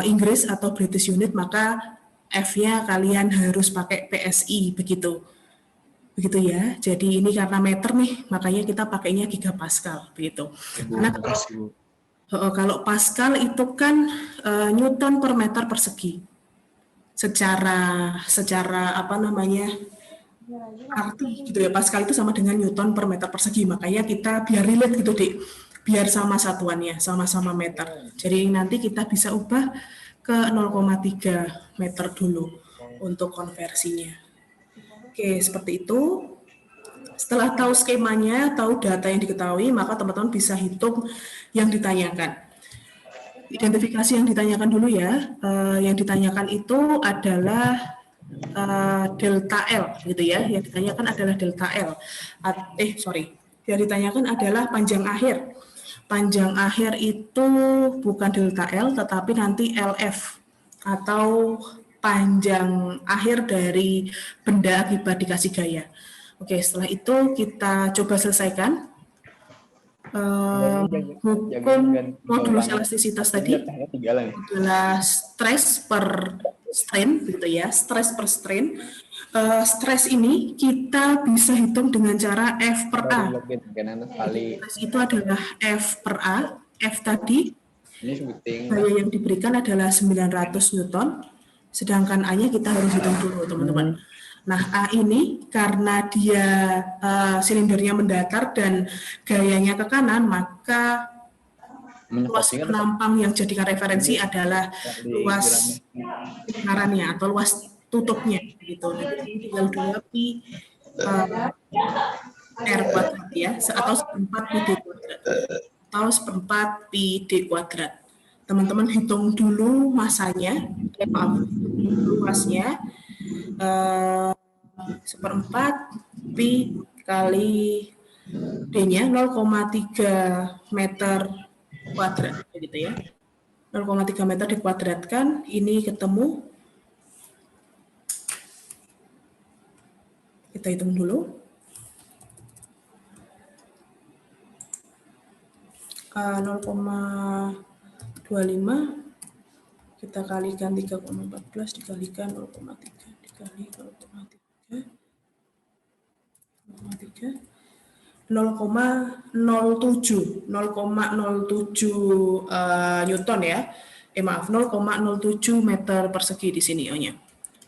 Inggris atau British unit, maka F-nya kalian harus pakai PSI begitu. Begitu ya. Jadi ini karena meter nih, makanya kita pakainya gigapascal begitu. Karena kalau pascal itu kan Newton per meter persegi. Secara apa namanya? Arti gitu ya. Pascal itu sama dengan Newton per meter persegi. Makanya kita biar relate gitu, Dik. Biar sama satuannya, sama-sama meter. Jadi nanti kita bisa ubah ke 0,3 meter dulu untuk konversinya. Oke, seperti itu. Setelah tahu skemanya, tahu data yang diketahui, maka teman-teman bisa hitung yang ditanyakan. Identifikasi yang ditanyakan dulu ya. Yang ditanyakan itu adalah delta L, gitu ya. Yang ditanyakan adalah delta L. Yang ditanyakan adalah panjang akhir. Panjang akhir itu bukan delta L, tetapi nanti LF atau panjang akhir dari benda akibat dikasih gaya. Oke, setelah itu kita coba selesaikan hukum modulus elastisitas tadi adalah stress per strain, gitu ya, stress per strain. Stres ini kita bisa hitung dengan cara F per A. Stres itu adalah F per A. F tadi gaya yang diberikan adalah 900 Newton, sedangkan A-nya kita harus hitung dulu, teman-teman. Nah, A ini karena dia silindernya mendatar dan gayanya ke kanan, maka luas penampang yang jadikan referensi adalah luas lingkarannya atau luas tutupnya gitu. Jadi tinggal 2 pi R kuadrat ya, atau 1/4 pi D kuadrat atau 1/4 pi D kuadrat. Teman-teman hitung dulu masanya, luasnya 1/4 pi kali D-nya 0,3 meter kuadrat, gitu ya. 0,3 meter dikuadratkan, ini ketemu. Kita hitung dulu. 0,25 kita kalikan 3,14 dikalikan 0,3 dikali 0,3 0,07 Newton ya. Maaf, 0,07 meter persegi di sini O-nya.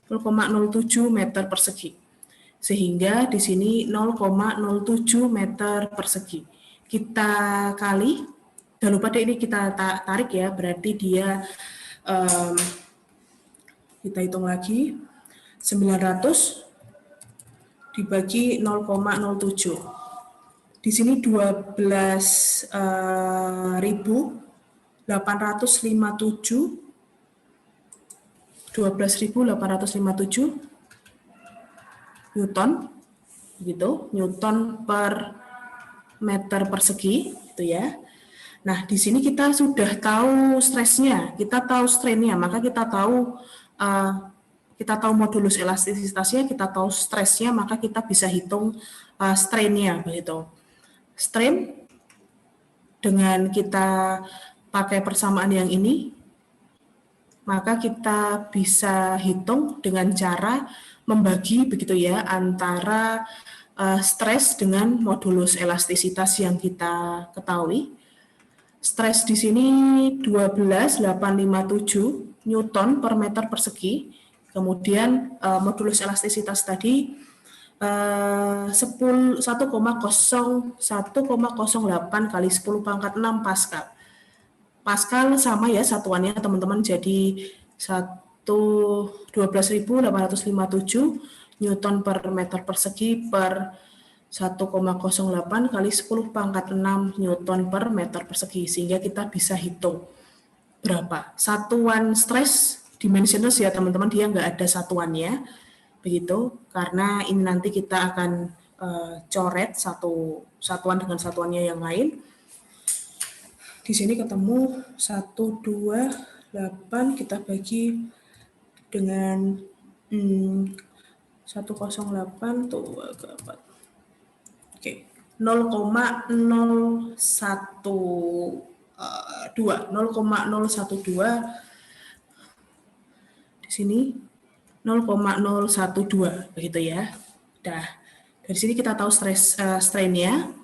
0,07 meter persegi. Sehingga di sini 0,07 meter persegi. Kita kali, jangan lupa deh ini kita tarik ya, berarti dia kita hitung lagi 900 dibagi 0,07. Di sini 12.000 Newton, gitu, Newton per meter persegi, gitu ya. Nah, di sini kita sudah tahu stresnya, kita tahu strainnya, maka kita tahu modulus elastisitasnya, kita tahu stresnya, maka kita bisa hitung strainnya, begitu. Strain dengan kita pakai persamaan yang ini, maka kita bisa hitung dengan cara membagi, begitu ya, antara stres dengan modulus elastisitas yang kita ketahui. Stres di sini 12.857 Newton per meter persegi. Kemudian modulus elastisitas tadi 1,08 kali 10 pangkat 6 Pascal. Pascal sama ya satuannya teman-teman, jadi 12.857 Newton per meter persegi per 1,08 kali 10 pangkat 6 Newton per meter persegi, sehingga kita bisa hitung berapa satuan stres dimensionless ya teman-teman, dia nggak ada satuannya, begitu, karena ini nanti kita akan coret satu satuan dengan satuannya yang lain. Di sini ketemu 128 kita bagi dengan 108 tuh agak 4. Oke, 0,012 di sini 0,012 begitu ya. Dah, dari sini kita tahu strainnya.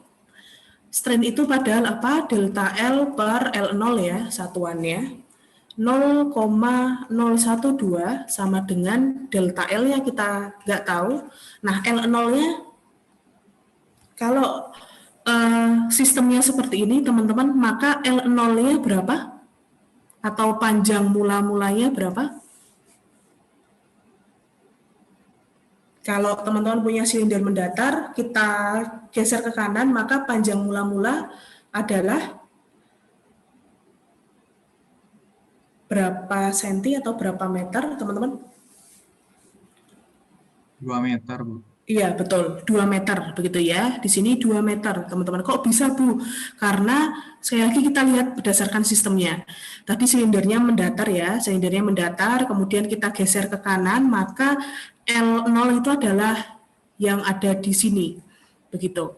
Strain itu padahal apa? Delta L per L0 ya satuannya. 0,012 sama dengan delta L-nya kita nggak tahu. Nah, L0-nya kalau sistemnya seperti ini teman-teman, maka L0-nya berapa? Atau panjang mula-mulanya berapa? Kalau teman-teman punya silinder mendatar, kita geser ke kanan, maka panjang mula-mula adalah berapa senti atau berapa meter, teman-teman? 2 meter, Bu. Iya, betul. 2 meter, begitu ya. Di sini 2 meter, teman-teman. Kok bisa, Bu? Karena, sekali lagi kita lihat berdasarkan sistemnya. Tadi silindernya mendatar ya, silindernya mendatar, kemudian kita geser ke kanan, maka L0 itu adalah yang ada di sini, begitu.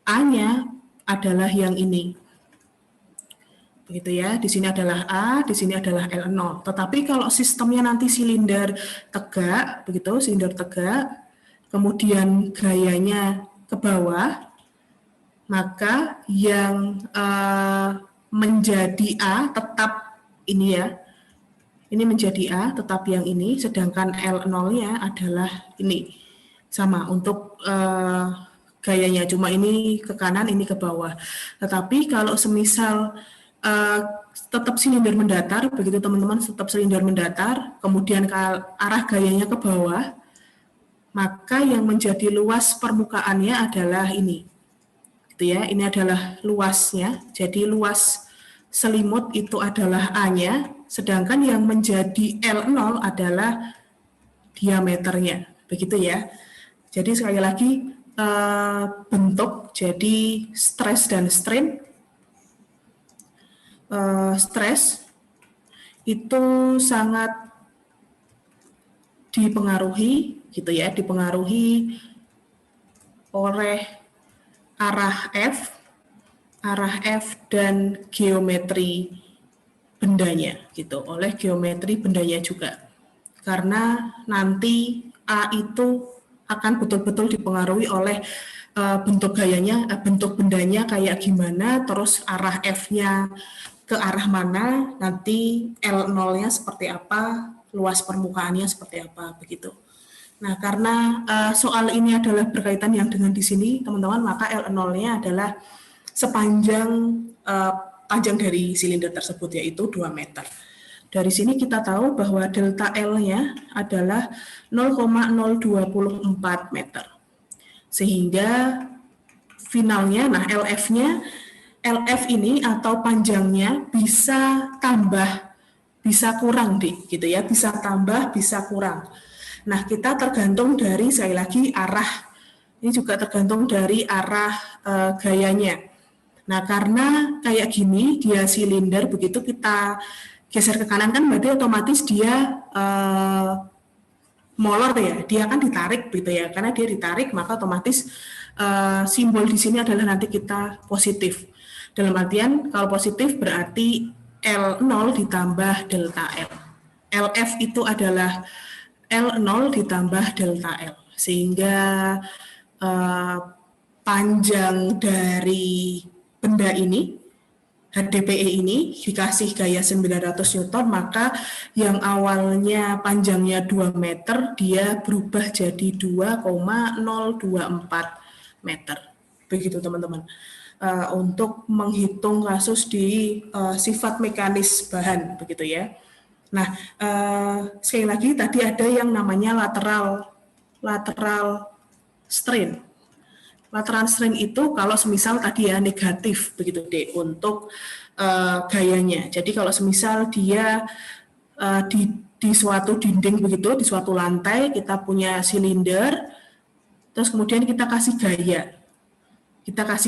A-nya adalah yang ini. Begitu ya, di sini adalah A, di sini adalah L0. Tetapi kalau sistemnya nanti silinder tegak, begitu, silinder tegak, kemudian gayanya ke bawah, maka yang menjadi A tetap ini ya, ini menjadi A, tetap yang ini, sedangkan L0-nya adalah ini. Sama untuk gayanya, cuma ini ke kanan, ini ke bawah. Tetapi kalau semisal tetap silinder mendatar, begitu teman-teman, tetap silinder mendatar, kemudian arah gayanya ke bawah, maka yang menjadi luas permukaannya adalah ini. Gitu ya, ini adalah luasnya, jadi luas selimut itu adalah A-nya, sedangkan yang menjadi L0 adalah diameternya, begitu ya. Jadi sekali lagi bentuk, jadi stres dan strain. Stres itu sangat dipengaruhi, gitu ya, dipengaruhi oleh arah F dan geometri bendanya, gitu, oleh geometri bendanya juga. Karena nanti A itu akan betul-betul dipengaruhi oleh bentuk gayanya, bentuk bendanya kayak gimana, terus arah F-nya ke arah mana, nanti L0-nya seperti apa, luas permukaannya seperti apa, begitu. Nah, karena soal ini adalah berkaitan yang dengan di sini, teman-teman, maka L0-nya adalah sepanjang panjang dari silinder tersebut, yaitu 2 meter. Dari sini kita tahu bahwa delta L-nya adalah 0,024 meter. Sehingga finalnya, nah LF ini atau panjangnya bisa tambah, bisa kurang gitu ya, bisa tambah, bisa kurang. Nah, kita tergantung dari sekali lagi arah. Ini juga tergantung dari arah gayanya. Nah, karena kayak gini dia silinder, begitu kita geser ke kanan kan berarti otomatis dia molor ya, dia akan ditarik gitu ya. Karena dia ditarik maka otomatis simbol di sini adalah nanti kita positif. Dalam artian kalau positif berarti L0 ditambah delta L. LF itu adalah L0 ditambah delta L. Sehingga panjang dari benda ini, HDPE ini dikasih gaya 900 Newton, maka yang awalnya panjangnya 2 meter, dia berubah jadi 2,024 meter. Begitu teman-teman. Untuk menghitung kasus di sifat mekanis bahan, begitu ya. Nah, sekali lagi tadi ada yang namanya lateral strain. Lateral strain itu kalau semisal tadi ya negatif begitu deh untuk gayanya. Jadi kalau semisal dia di suatu dinding begitu, di suatu lantai kita punya silinder, terus kemudian kita kasih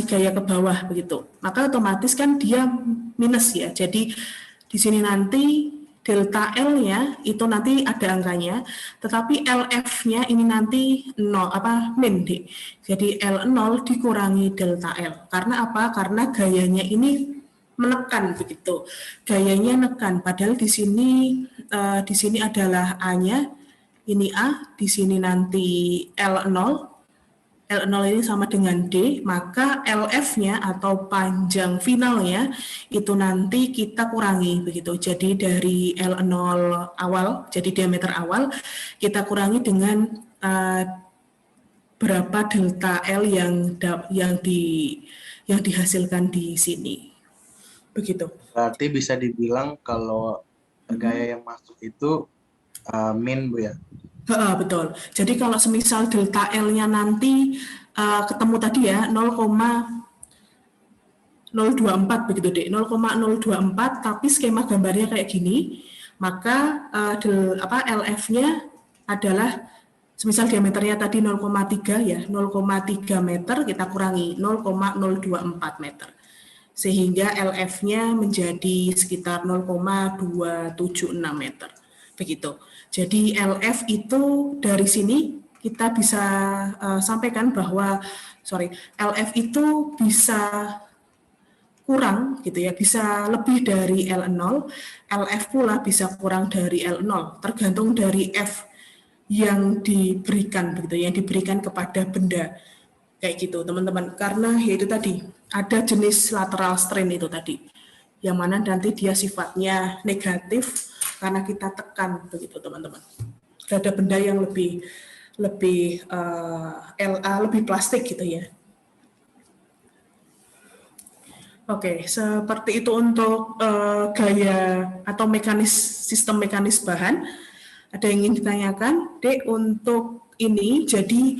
gaya ke bawah begitu, maka otomatis kan dia minus ya. Jadi di sini nanti delta L-nya itu nanti ada angkanya, tetapi LF-nya ini nanti 0 min D. Jadi L0 dikurangi delta L. Karena apa? Karena gayanya ini menekan begitu. Gayanya nekan, padahal di sini adalah A-nya, ini A, di sini nanti L0. L0 ini sama dengan D, maka LF-nya atau panjang finalnya itu nanti kita kurangi begitu. Jadi dari L0 awal, jadi diameter awal, kita kurangi dengan berapa delta L yang dihasilkan di sini. Begitu. Berarti bisa dibilang kalau gaya yang masuk itu min, Bu ya? Betul. Jadi kalau semisal delta L-nya nanti ketemu tadi ya 0,024 begitu deh, 0,024 tapi skema gambarnya kayak gini, maka LF-nya adalah semisal diameternya tadi 0,3 ya, 0,3 meter kita kurangi 0,024 meter. Sehingga LF-nya menjadi sekitar 0,276 meter. Begitu. Jadi LF itu dari sini kita bisa sampaikan bahwa LF itu bisa kurang gitu ya, bisa lebih dari L0, LF pula bisa kurang dari L0, tergantung dari F yang diberikan begitu, yang diberikan kepada benda. Kayak gitu, teman-teman. Karena yaitu tadi ada jenis lateral strain itu tadi, yang mana nanti dia sifatnya negatif karena kita tekan begitu, teman-teman. Ada benda yang lebih LA, lebih plastik gitu ya. Oke, seperti itu untuk gaya atau sistem mekanis bahan. Ada yang ingin ditanyakan, Dek, untuk ini jadi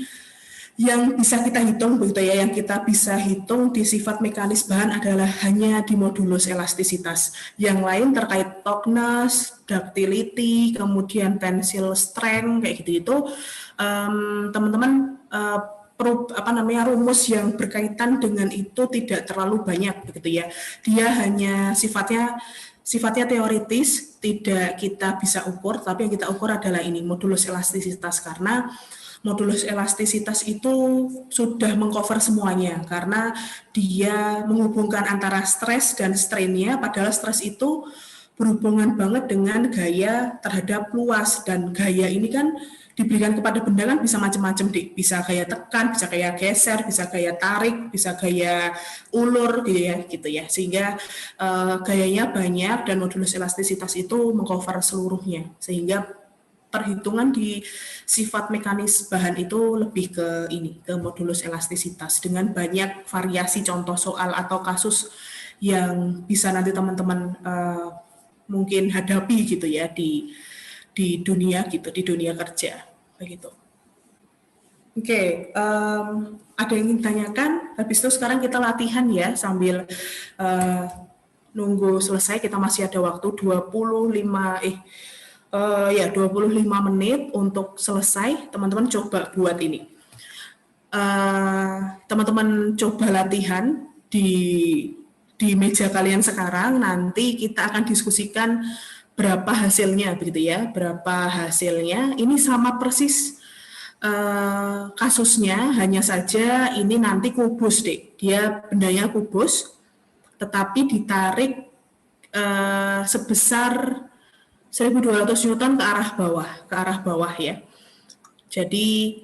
yang bisa kita hitung begitu ya, yang kita bisa hitung di sifat mekanis bahan adalah hanya di modulus elastisitas. Yang lain terkait toughness, ductility, kemudian tensile strength kayak gitu teman-teman rumus yang berkaitan dengan itu tidak terlalu banyak begitu ya. Dia hanya sifatnya teoritis, tidak kita bisa ukur, tapi yang kita ukur adalah ini modulus elastisitas, karena modulus elastisitas itu sudah mengcover semuanya karena dia menghubungkan antara stres dan strainnya, padahal stres itu berhubungan banget dengan gaya terhadap luas, dan gaya ini kan diberikan kepada benda kan bisa macam-macam deh, bisa gaya tekan, bisa gaya geser, bisa gaya tarik, bisa gaya ulur gitu ya, sehingga gayanya banyak dan modulus elastisitas itu mengcover seluruhnya, sehingga perhitungan di sifat mekanis bahan itu lebih ke modulus elastisitas dengan banyak variasi contoh soal atau kasus yang bisa nanti teman-teman mungkin hadapi gitu ya di dunia gitu, di dunia kerja begitu. Oke, ada yang ingin ditanyakan? Habis itu sekarang kita latihan ya sambil nunggu selesai. Kita masih ada waktu 25 menit untuk selesai. Teman-teman coba buat ini. Teman-teman coba latihan di meja kalian sekarang. Nanti kita akan diskusikan berapa hasilnya, begitu ya? Berapa hasilnya? Ini sama persis. Kasusnya, hanya saja ini nanti kubus deh, dia bendanya kubus tetapi ditarik sebesar 1200 Newton ke arah bawah ya. Jadi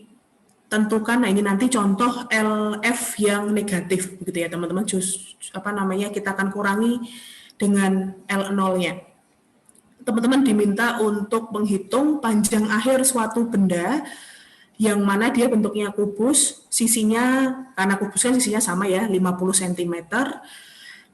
tentukan, nah ini nanti contoh LF yang negatif begitu ya teman-teman. Kita akan kurangi dengan L0-nya. Teman-teman diminta untuk menghitung panjang akhir suatu benda yang mana dia bentuknya kubus, sisinya, karena kubus kan sisinya sama ya, 50 cm,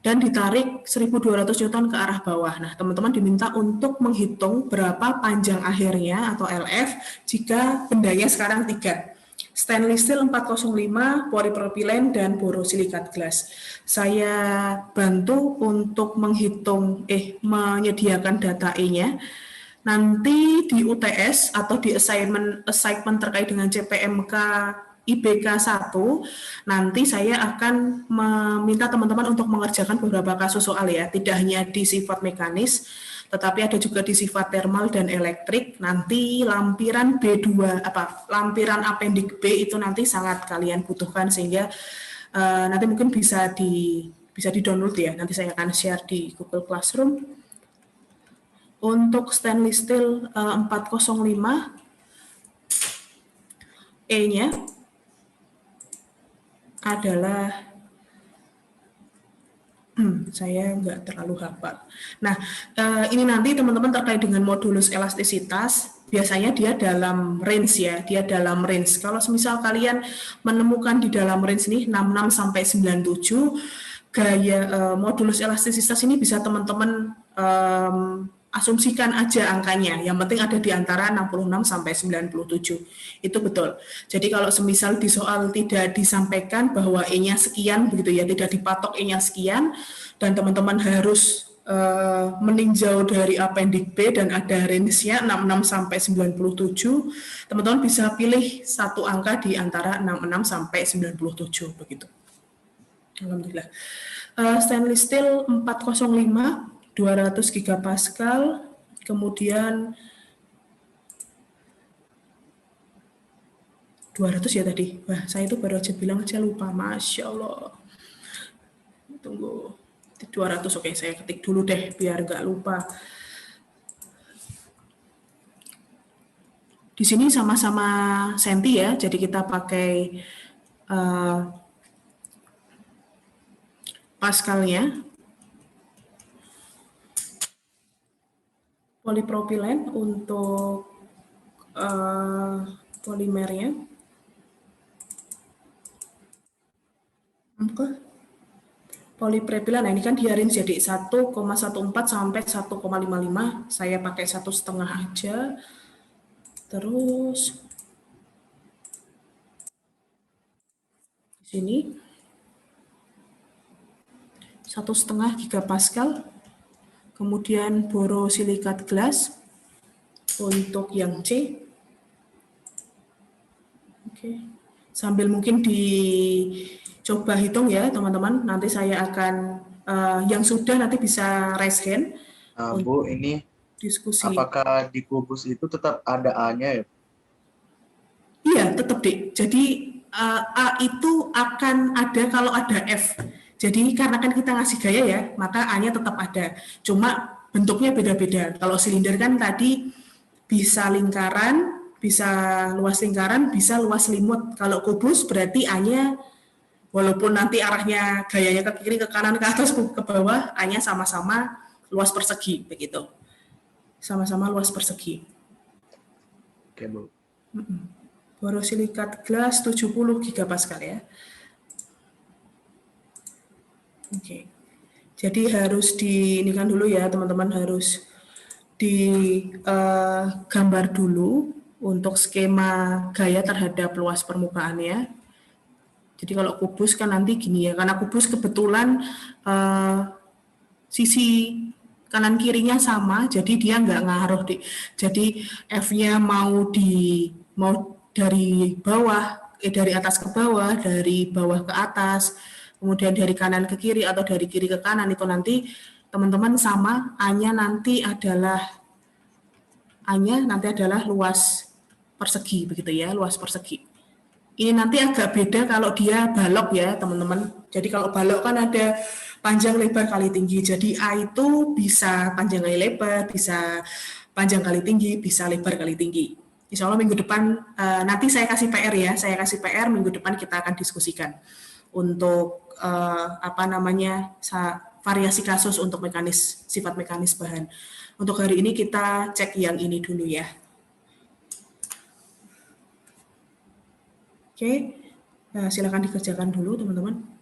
dan ditarik 1200 Newton ke arah bawah. Nah, teman-teman diminta untuk menghitung berapa panjang akhirnya atau LF jika bendanya sekarang 3. Stainless steel 405, polipropilen, dan borosilikat gelas. Saya bantu untuk menyediakan data E-nya. Nanti di UTS atau di assignment terkait dengan CPMK IBK 1, nanti saya akan meminta teman-teman untuk mengerjakan beberapa kasus soal ya, tidak hanya di sifat mekanis, tetapi ada juga di sifat thermal dan elektrik. Nanti lampiran lampiran apendik B itu nanti sangat kalian butuhkan, sehingga nanti mungkin bisa di-download ya, nanti saya akan share di Google Classroom. Untuk stainless steel 405, E-nya adalah, saya nggak terlalu hafal. Nah, ini nanti teman-teman terkait dengan modulus elastisitas, biasanya dia dalam range ya, dia dalam range. Kalau semisal kalian menemukan di dalam range ini 66 sampai 97, gaya modulus elastisitas ini bisa teman-teman asumsikan aja angkanya, yang penting ada di antara 66 sampai 97, itu betul. Jadi kalau semisal di soal tidak disampaikan bahwa E-nya sekian, begitu ya, tidak dipatok E-nya sekian, dan teman-teman harus meninjau dari apendik B dan ada range-nya 66 sampai 97, teman-teman bisa pilih satu angka di antara 66 sampai 97, begitu. Alhamdulillah. Stainless steel 405, 200 gigapascal, kemudian 200 ya tadi. Wah, saya itu baru aja bilang aja lupa, Masya Allah. Tunggu, 200, oke, saya ketik dulu deh biar nggak lupa. Di sini sama-sama senti ya, jadi kita pakai pascalnya. Polipropilen untuk polimernya. Polipropilen, nah ini kan dia range jadi 1,14 sampai 1,55. Saya pakai 1,5 aja. Terus di sini 1,5 gigapascal. Kemudian borosilikat gelas untuk yang C. Oke. Sambil mungkin dicoba hitung ya teman-teman. Nanti saya akan yang sudah nanti bisa raise hand. Bu, ini diskusi. Apakah di kubus itu tetap ada A-nya ya? Iya, tetap deh. Jadi A itu akan ada kalau ada F. Jadi karena kan kita ngasih gaya ya, maka A-nya tetap ada. Cuma bentuknya beda-beda. Kalau silinder kan tadi bisa lingkaran, bisa luas lingkaran, bisa luas selimut. Kalau kubus berarti A-nya walaupun nanti arahnya gayanya ke kiri, ke kanan, ke atas, ke bawah, A-nya sama-sama luas persegi begitu. Sama-sama luas persegi. Oke, Bu. Borosilikat gelas 70 gigapascal ya. Oke. Jadi harus ini kan dulu ya teman-teman, harus digambar dulu untuk skema gaya terhadap luas permukaannya. Jadi kalau kubus kan nanti gini ya, karena kubus kebetulan sisi kanan kirinya sama, jadi dia nggak ngaruh jadi F-nya mau dari bawah, dari atas ke bawah, dari bawah ke atas, kemudian dari kanan ke kiri atau dari kiri ke kanan, itu nanti teman-teman sama, A-nya nanti adalah luas persegi begitu ya, luas persegi. Ini nanti agak beda kalau dia balok ya teman-teman. Jadi kalau balok kan ada panjang lebar kali tinggi. Jadi A itu bisa panjang kali lebar, bisa panjang kali tinggi, bisa lebar kali tinggi. Insya Allah minggu depan nanti saya kasih PR ya. Saya kasih PR minggu depan kita akan diskusikan untuk variasi kasus untuk sifat mekanis bahan. Untuk hari ini kita cek yang ini dulu ya. Oke, silakan dikerjakan dulu teman-teman.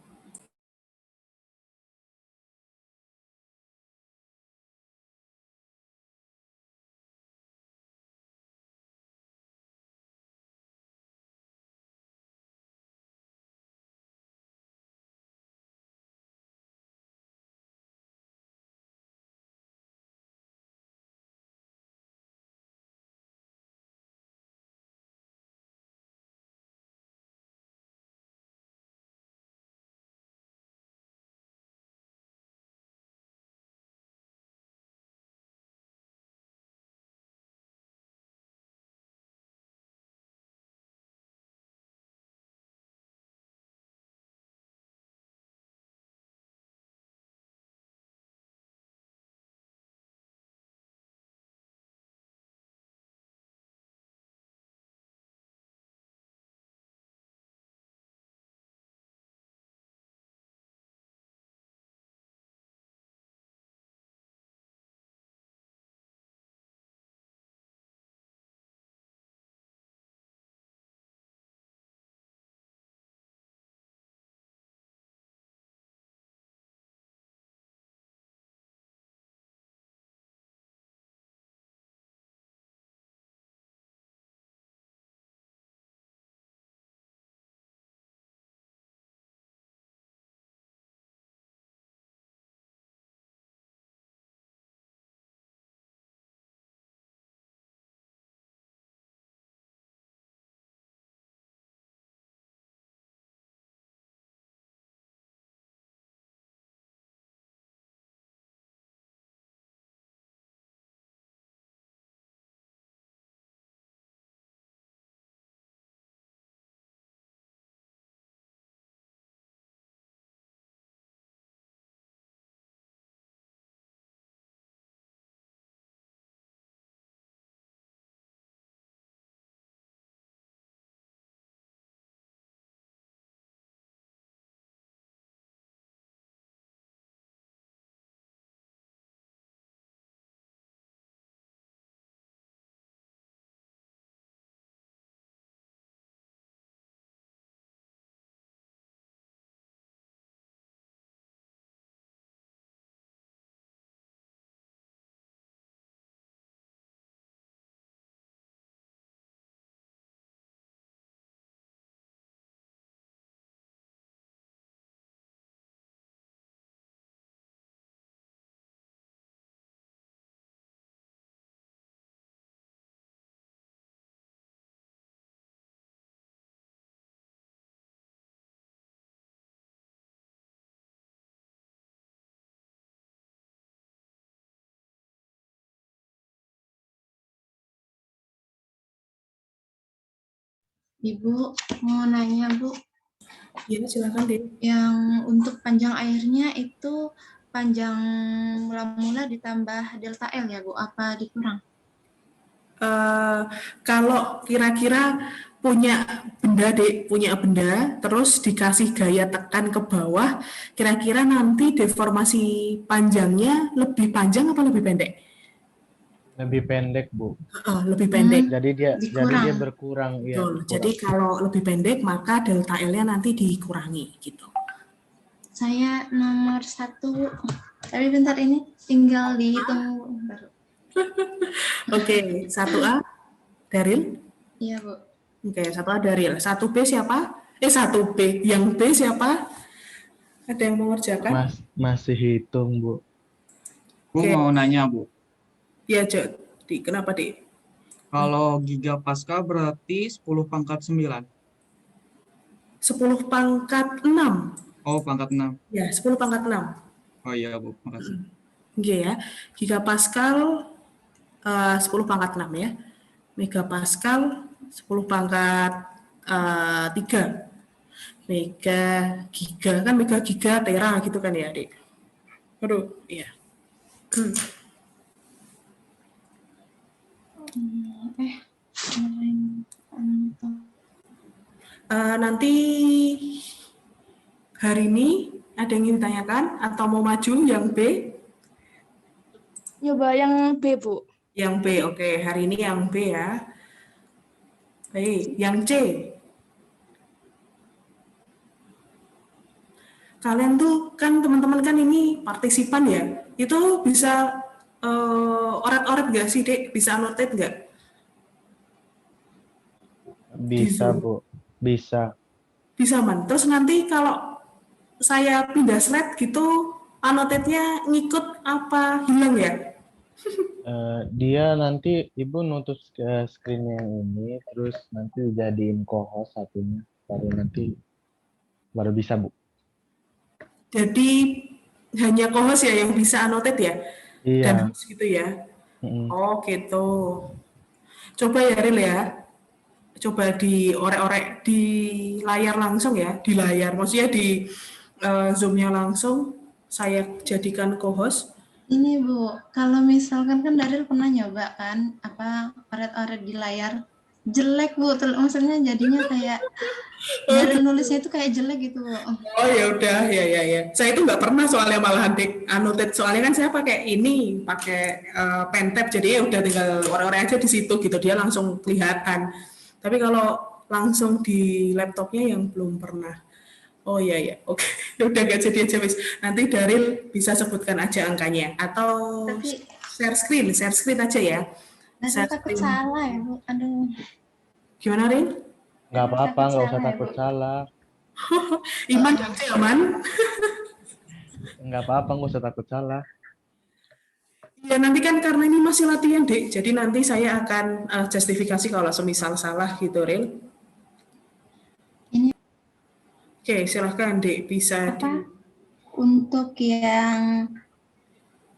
Ibu mau nanya, Bu. Ya, silakan deh. Yang untuk panjang airnya itu panjang mula-mula ditambah delta L ya, Bu? Apa dikurang? Kalau kira-kira punya benda, terus dikasih gaya tekan ke bawah, kira-kira nanti deformasi panjangnya lebih panjang apa lebih pendek? Lebih pendek, Bu. Lebih pendek. Jadi dia berkurang. Ya, Betul. Jadi kalau lebih pendek maka delta L-nya nanti dikurangi gitu. Saya nomor 1, tapi bentar ini tinggal dihitung baru. Oke, 1A, Daryl. Iya, Bu. Oke, 1A Daril. 1B siapa? 1B. Yang B siapa? Ada yang mau ngerjakan? Masih hitung, Bu. Bu Oke. mau nanya, Bu. Ya, Jod. Kenapa, Dik? Kalau gigapascal berarti 10 pangkat 9. 10 pangkat 6. Oh, pangkat 6. Ya, 10 pangkat 6. Oh iya, Bu. Makasih. Oke ya. Gigapascal 10 pangkat 6 ya. Megapascal 10 pangkat 3. Mega giga kan mega giga tera gitu kan ya, Adik. Aduh, iya. Nanti hari ini ada yang ingin ditanyakan atau mau maju yang B? Nyoba yang B, Bu. Yang B, oke. Hari ini yang B ya. Baik, yang C. Kalian tuh kan teman-teman kan ini partisipan ya. Itu bisa oret-oret nggak sih, Dek? Bisa annotate nggak? Bisa, Bu. Bisa. Bisa, Man. Terus nanti kalau saya pindah slide gitu, annotate-nya ngikut apa hilang ya? Dia nanti Ibu nutup ke screen yang ini, terus nanti jadiin co-host satunya, baru bisa, Bu. Jadi hanya co-host ya yang bisa annotate ya? Iya. Dan host gitu ya? Oh gitu. Coba ya, Ril ya. Coba diorek-orek di layar langsung ya. Di layar, maksudnya di Zoom-nya langsung. Saya jadikan co-host. Ini Bu, kalau misalkan kan Daril pernah nyoba kan oret-oret di layar, jelek Bu, maksudnya jadinya kayak Daril nulisnya itu kayak jelek gitu Bu. Oh ya udah, ya. Saya itu nggak pernah soalnya malahan annotate, soalnya kan saya pakai pentab, jadi ya udah tinggal orang-orang aja di situ gitu, dia langsung kelihatan. Tapi kalau langsung di laptopnya yang belum pernah. Oh iya, oke. Udah gak jadi aja, Wis. Nanti Daril bisa sebutkan aja angkanya atau Tapi share screen aja ya. Daril takut salah ya Bu. Aduh. Gimana, Rin? Nggak apa-apa, nggak usah takut salah. Iman dan aman. Nggak apa-apa, nggak usah takut salah. Ya nanti kan karena ini masih latihan, Dek. Jadi nanti saya akan justifikasi kalau semisal salah gitu, Rin. Oke, silahkan, Dek. Bisa Untuk yang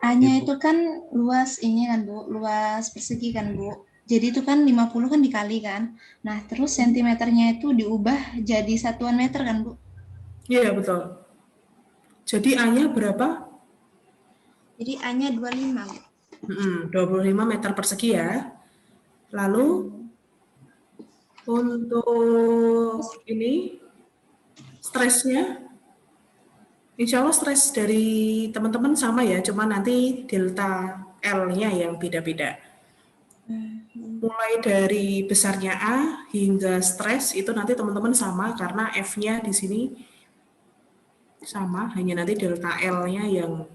A-nya itu kan luas ini kan Bu, luas persegi kan Bu. Jadi itu kan 50 kan dikali kan. Nah, terus sentimeternya itu diubah jadi satuan meter kan Bu? Iya, betul. Jadi A-nya berapa? Jadi A-nya 25 Bu. 25 meter persegi ya. Lalu untuk ini stresnya, insya Allah stres dari teman-teman sama ya, cuma nanti delta L-nya yang beda-beda. Mulai dari besarnya A hingga stres itu nanti teman-teman sama karena F-nya di sini sama, hanya nanti delta L-nya yang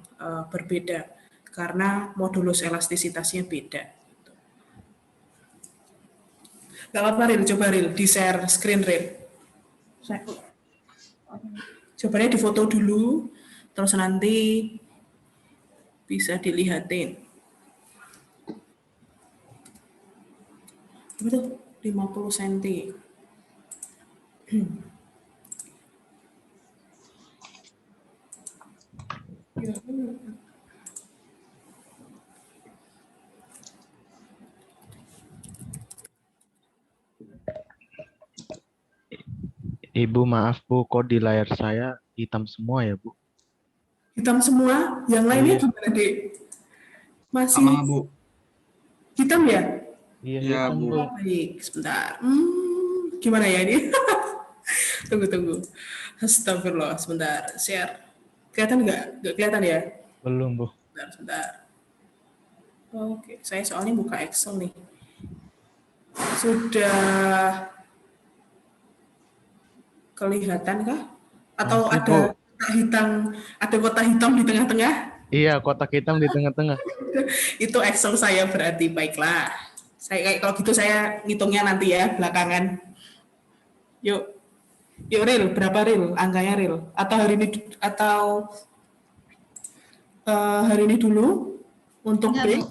berbeda karena modulus elastisitasnya beda. Gak apa-apa, Ril, coba Ril, di-share screen, Ril. Cobanya difoto dulu, terus nanti bisa dilihatin. Apa tuh? 50 cm. Ibu maaf Bu, kok di layar saya hitam semua ya Bu? Hitam semua? Yang lainnya gimana, Dek? Masih Sama, Bu. hitam ya? Iya, Iya, hitam Bu. Bu. Baik, sebentar. Gimana ya ini? Tunggu. Astagfirullah, sebentar. Share. Kelihatan nggak? Nggak kelihatan ya? Belum Bu. Sebentar. Oke, saya soalnya buka Excel nih. Sudah kelihatan kah? Atau Masih, ada kotak hitam, di tengah-tengah? Iya, kotak hitam di tengah-tengah. Itu Excel saya berarti, baiklah. Kalau gitu saya ngitungnya nanti ya belakangan. Yuk, Ril, berapa Ril? Angkanya Ril? Atau hari ini dulu untuk Enggak, break? Bu.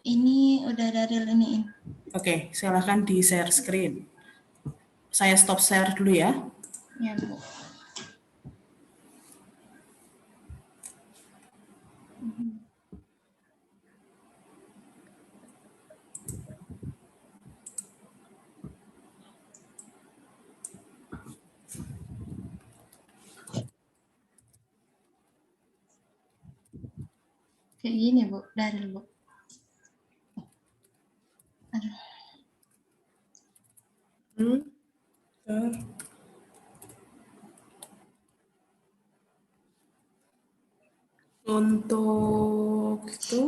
Ini udah dari iniin. Oke, silakan di share screen. Saya stop share dulu ya. Ya, Bu. Kayak gini, Bu, dari Bu. Aduh. Bentar. Untuk itu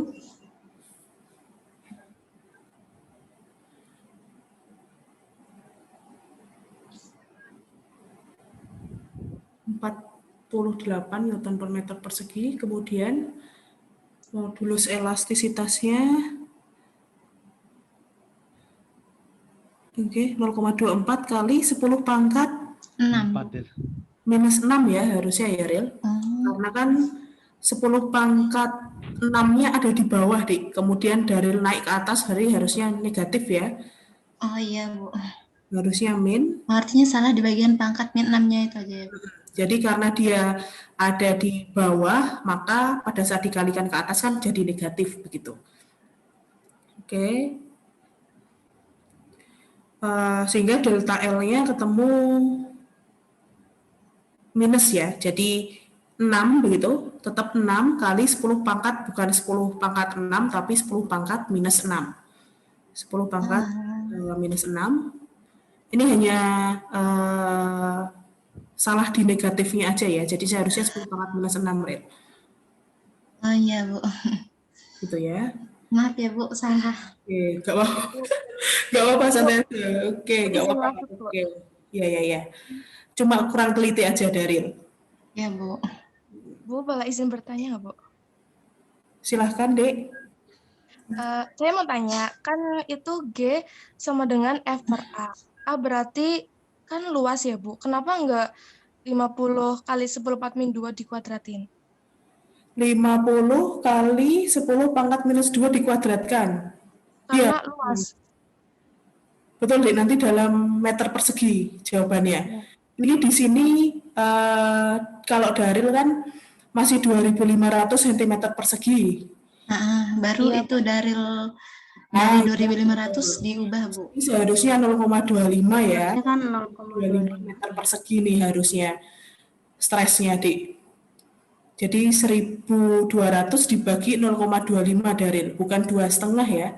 ...48 Newton per meter persegi, kemudian modulus elastisitasnya oke, 0,24 kali 10 pangkat 6. 4 ya. minus 6 ya harusnya ya, Ril. Karena kan 10 pangkat 6-nya ada di bawah, Dik. Kemudian dari naik ke atas harusnya negatif ya. Oh iya, Bu. Harusnya min. Artinya salah di bagian pangkat min 6-nya itu aja ya, Bu. Jadi karena dia ada di bawah, maka pada saat dikalikan ke atas kan jadi negatif begitu. Oke. Sehingga delta L-nya ketemu minus ya. Jadi 6 begitu, tetap 6 kali 10 pangkat, bukan 10 pangkat 6, tapi 10 pangkat minus 6. 10 pangkat minus 6. Ini hanya salah di negatifnya aja ya. Jadi seharusnya 10 pangkat minus 6, Ril. Oh iya, Bu. Gitu ya. Maaf ya, Bu, salah. Oke, nggak apa-apa. Nggak apa-apa, santai aja. Oke, nggak apa-apa. Oke. Ya. Cuma kurang teliti aja, Daril. Ya, Bu. Bu, boleh izin bertanya nggak, Bu? Silahkan, Dek. Saya mau tanya, kan itu G sama dengan F per A. A berarti kan luas ya, Bu. Kenapa nggak 50 kali 10⁻²dikuadratin? 50 kali 10 pangkat minus 2 dikuadratkan. Karena Iya. luas. Betul, Dek. Nanti dalam meter persegi jawabannya. Ini di sini kalau Daril kan masih 2.500 cm persegi. Baru Iya, itu dari 2.500 diubah, Bu. Ini seharusnya 0,25 ya. Ini kan 0,25 meter persegi nih harusnya stresnya, Dik. Jadi 1.200 dibagi 0,25 Daril, bukan 2,5 ya.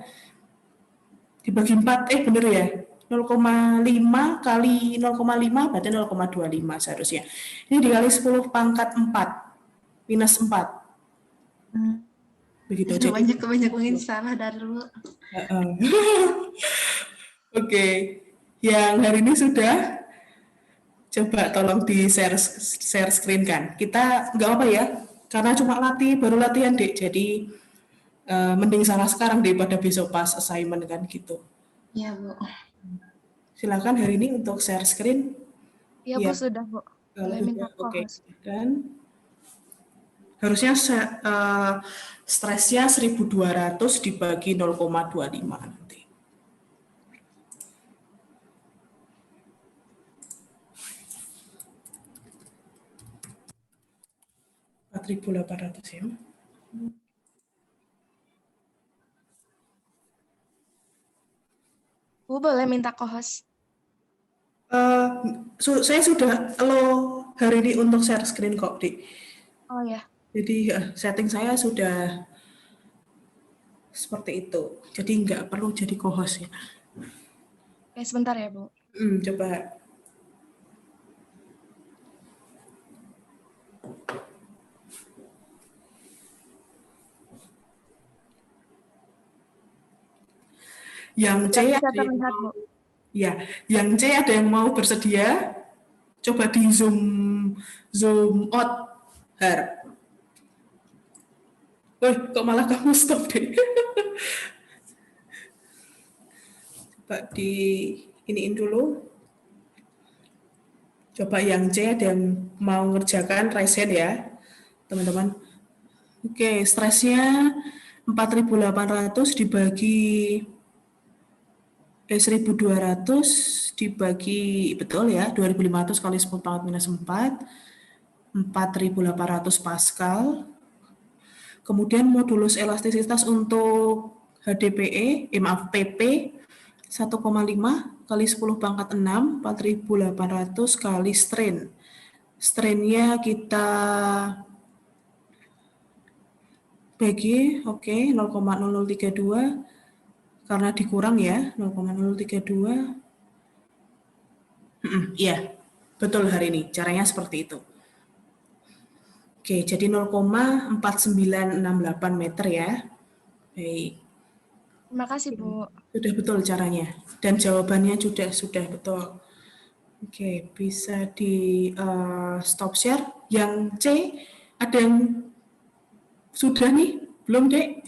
Dibagi 4, bener ya? 0,5 kali 0,5 berarti 0,25 seharusnya. Ini dikali 10 pangkat 4 minus 4. Begitu aja. Banyak mungkin salah dari Bu. Oke. Yang hari ini sudah, coba tolong di share screen kan. Kita nggak apa ya, karena cuma baru latihan, Dek. Jadi mending salah sekarang daripada besok pas assignment kan gitu. Iya, Bu. Silakan hari ini untuk share screen. Iya, Bu, sudah, Bu. Boleh minta Oke. kohos. Dan harusnya stresnya 1.200 dibagi 0,25 nanti. Rp4.800 ya. Bu, boleh minta kohos. Saya sudah hari ini untuk share screen kok, Dik. Oh ya. Jadi setting saya sudah seperti itu. Jadi nggak perlu jadi co-host ya. Oke, sebentar ya, Bu. Coba. Yang C ada yang mau, ya, yang C ada yang mau bersedia? Coba di zoom out, Har. Kok malah kamu stop deh? Coba di iniin dulu. Coba yang C ada yang mau ngerjakan raise hand ya, teman-teman. Oke, stresnya 4.800 dibagi 1.200 dibagi, betul ya, 2.500 kali 10 pangkat minus 4, 4.800 Pascal. Kemudian modulus elastisitas untuk HDPE, maaf, PP 1,5 kali 10 pangkat 6, 4.800 kali strain. Strainnya kita bagi, oke, 0,0032, karena dikurang ya, 0,032. Iya, betul hari ini, caranya seperti itu. Oke, jadi 0,4968 meter ya. Baik. Terima kasih, Bu. Sudah betul caranya. Dan jawabannya sudah betul. Oke, bisa di stop share. Yang C, ada yang sudah nih? Belum, Dek?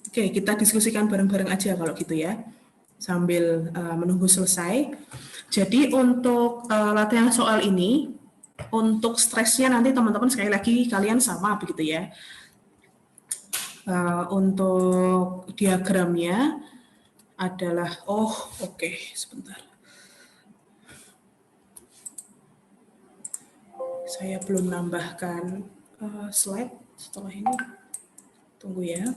Oke, kita diskusikan bareng-bareng aja kalau gitu ya. Sambil menunggu selesai. Jadi untuk latihan soal ini, untuk stresnya nanti teman-teman sekali lagi kalian sama begitu ya. Untuk diagramnya adalah, sebentar. Saya belum nambahkan slide setelah ini. Tunggu ya.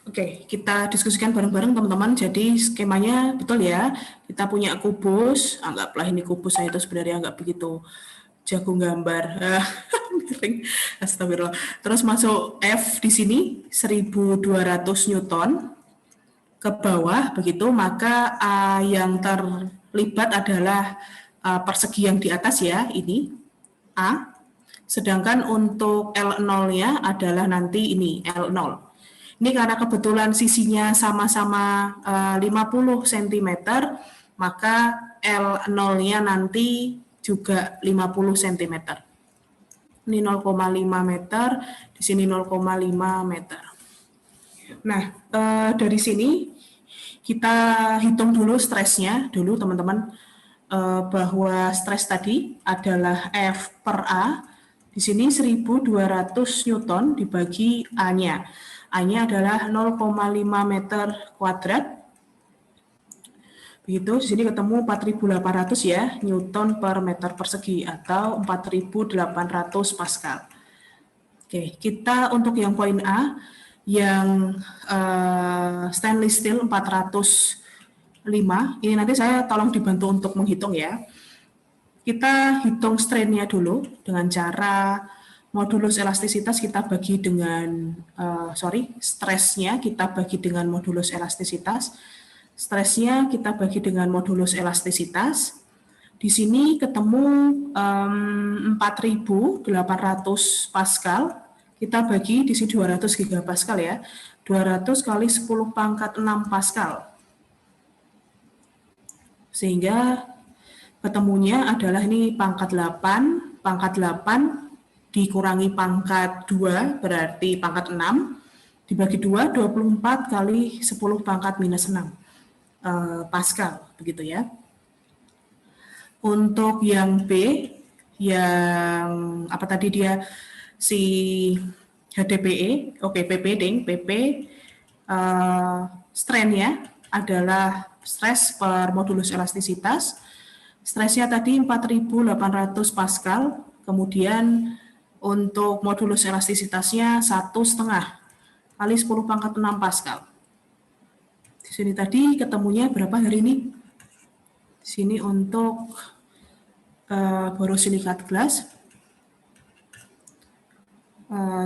Oke, kita diskusikan bareng-bareng teman-teman. Jadi skemanya betul ya. Kita punya kubus, anggaplah ini kubus, saya itu sebenarnya nggak begitu jago gambar. Miring. Astagfirullah. Terus masuk F di sini 1.200 Newton ke bawah begitu, maka yang terlibat adalah persegi yang di atas ya, ini A. Sedangkan untuk L0-nya adalah nanti ini, L0. Ini karena kebetulan sisinya sama-sama 50 cm, maka L0-nya nanti juga 50 cm. Ini 0,5 meter, di sini 0,5 meter. Nah, dari sini kita hitung dulu stresnya dulu teman-teman, bahwa stres tadi adalah F per A. Di sini 1.200 Newton dibagi A-nya. A-nya adalah 0,5 meter kuadrat. Begitu, di sini ketemu 4.800 ya, Newton per meter persegi atau 4.800 Pascal. Oke, kita untuk yang poin A, yang stainless steel 405, ini nanti saya tolong dibantu untuk menghitung ya. Kita hitung strain-nya dulu dengan cara modulus elastisitas kita bagi dengan, stresnya kita bagi dengan modulus elastisitas. Stresnya kita bagi dengan modulus elastisitas. Di sini ketemu 4.800 Pascal, kita bagi di sini 200 gigapascal ya. 200 kali 10 pangkat 6 Pascal. Sehingga ketemunya adalah ini pangkat 8 dikurangi pangkat 2, berarti pangkat 6, dibagi 2, 24 kali 10 pangkat minus 6 Pascal, begitu ya. Untuk yang B, yang apa tadi dia, si HDPE, PP, strain-nya adalah stres per modulus elastisitas. Stresnya tadi 4.800 Pascal, kemudian untuk modulus elastisitasnya 1,5 kali 10 pangkat 6 Pascal. Di sini tadi ketemunya berapa hari ini? Di sini untuk borosilikat glass,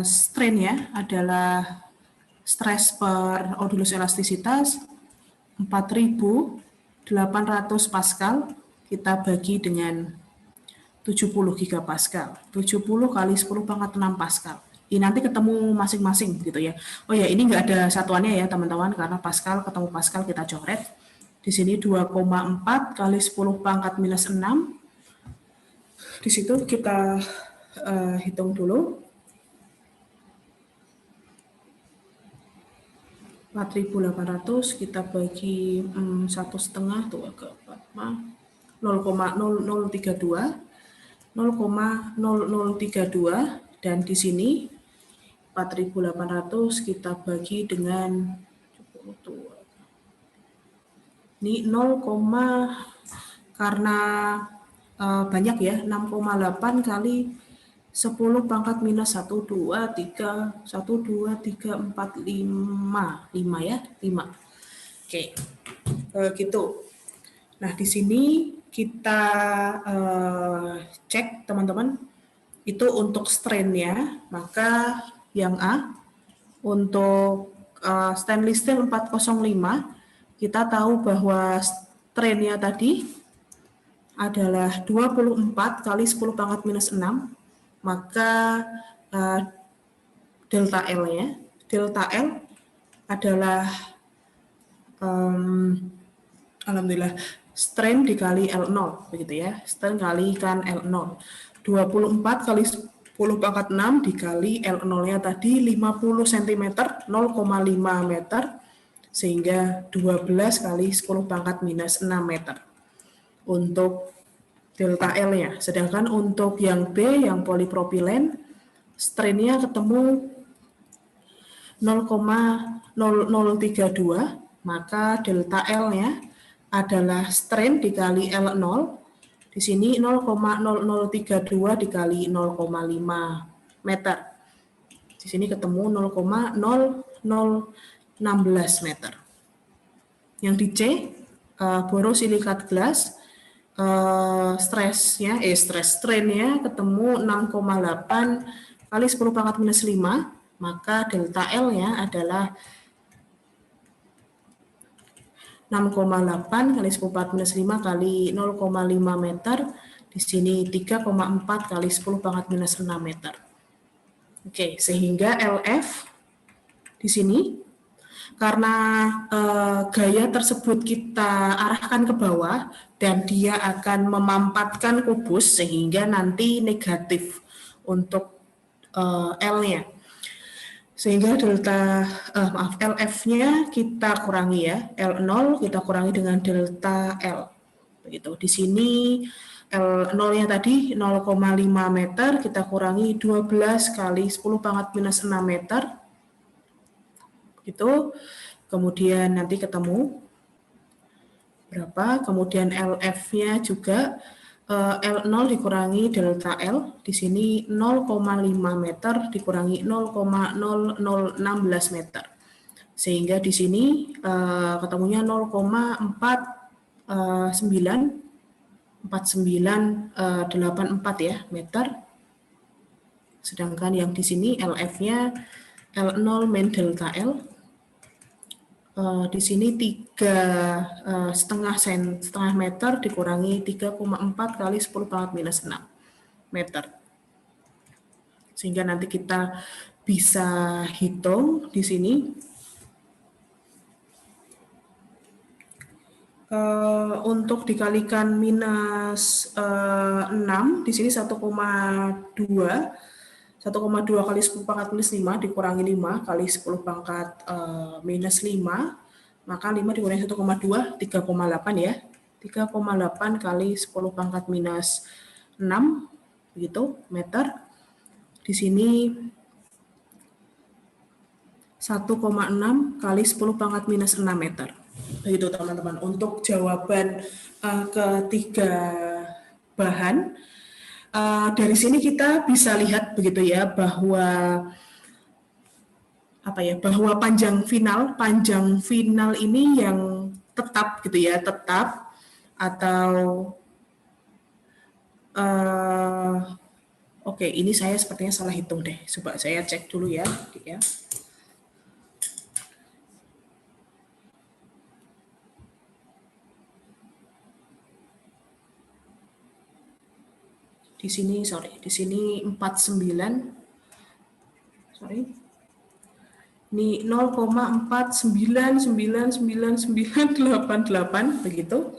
strain-nya adalah stres per modulus elastisitas 4.800 Pascal, kita bagi dengan 70 gigapascal. 70 kali 10 pangkat 6 Pascal. Ini nanti ketemu masing-masing gitu ya. Oh ya, ini nggak ada satuannya ya teman-teman, karena Pascal ketemu Pascal kita coret. Di sini 2,4 kali 10 pangkat minus 6. Di situ kita hitung dulu. 4.800 kita bagi 1,5 tuh agak 0,0032 0,0032 dan di sini 4.800 kita bagi dengan ini 0, karena banyak ya, 6,8 kali 10 pangkat minus 1, 2, 3, 1, 2, 3, 4, 5 ya, 5. Oke, gitu. Nah, di sini kita cek teman-teman, itu untuk strain-nya, maka yang A, untuk stainless steel 405, kita tahu bahwa strain-nya tadi adalah 24 kali 10 pangkat minus 6, maka delta L-nya, delta L adalah alhamdulillah strain dikali L0 begitu ya, strain kalikan L0. 24 kali 10 pangkat 6 dikali L0-nya tadi 50 cm, 0,5 meter, sehingga 12 kali 10 pangkat minus 6 meter untuk delta L-nya. Sedangkan untuk yang B, yang polipropilen, strain-nya ketemu 0,0032, maka delta L-nya adalah strain dikali L0, di sini 0,0032 dikali 0,5 meter. Di sini ketemu 0,0016 meter. Yang di C, borosilikat gelas, strainnya ketemu 6,8 kali 10 pangkat minus 5, maka delta L-nya adalah 6,8 kali 10 pangkat minus 5 kali 0,5 meter, di sini 3,4 kali 10 pangkat minus 6 meter. Oke, sehingga LF di sini, karena gaya tersebut kita arahkan ke bawah dan dia akan memampatkan kubus sehingga nanti negatif untuk L-nya. Sehingga delta LF-nya kita kurangi ya, L0 kita kurangi dengan delta L. Begitu. Di sini L0-nya tadi 0,5 meter, kita kurangi 12 kali 10 pangkat minus 6 meter. Gitu. Kemudian nanti ketemu berapa, kemudian LF-nya juga L0 dikurangi delta L, di sini 0,5 meter dikurangi 0,0016 meter. Sehingga di sini ketemunya 0,4984 ya meter. Sedangkan yang di sini LF-nya L0 min delta L, di sini 3,5 meter dikurangi 3,4 kali 10 pangkat minus 6 meter. Sehingga nanti kita bisa hitung di sini. Untuk dikalikan minus 6, di sini 1,2 kali 10 pangkat minus 5 dikurangi 5 kali 10 pangkat minus 5, maka 5 dikurangi 1,2, 3,8 ya. 3,8 kali 10 pangkat minus 6, begitu, meter. Di sini 1,6 kali 10 pangkat minus 6 meter. Begitu teman-teman, untuk jawaban ketiga bahan. Dari sini kita bisa lihat begitu ya bahwa bahwa panjang final ini yang tetap gitu ya, tetap atau oke, ini saya sepertinya salah hitung deh. Coba saya cek dulu ya. Di sini 49 kemarin. Ini 0,4999988 begitu.